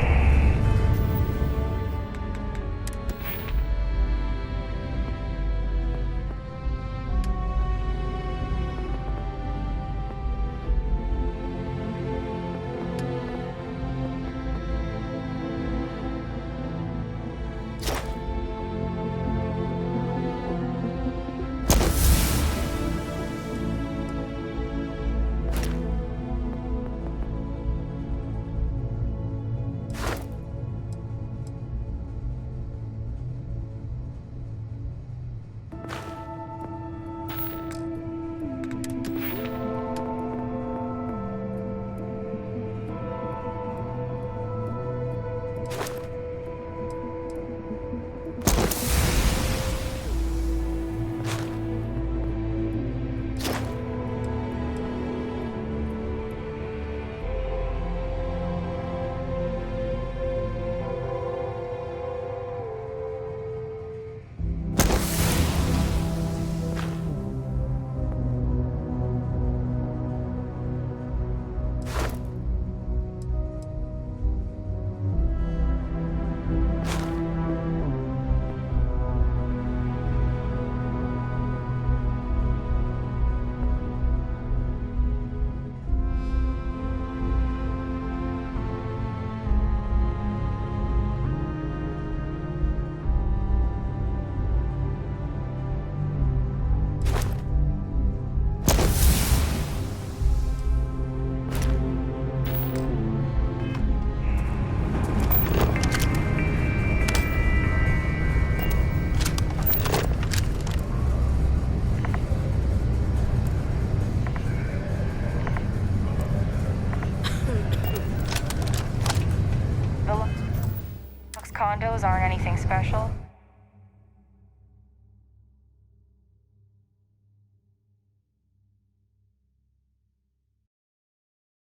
Condos aren't anything special.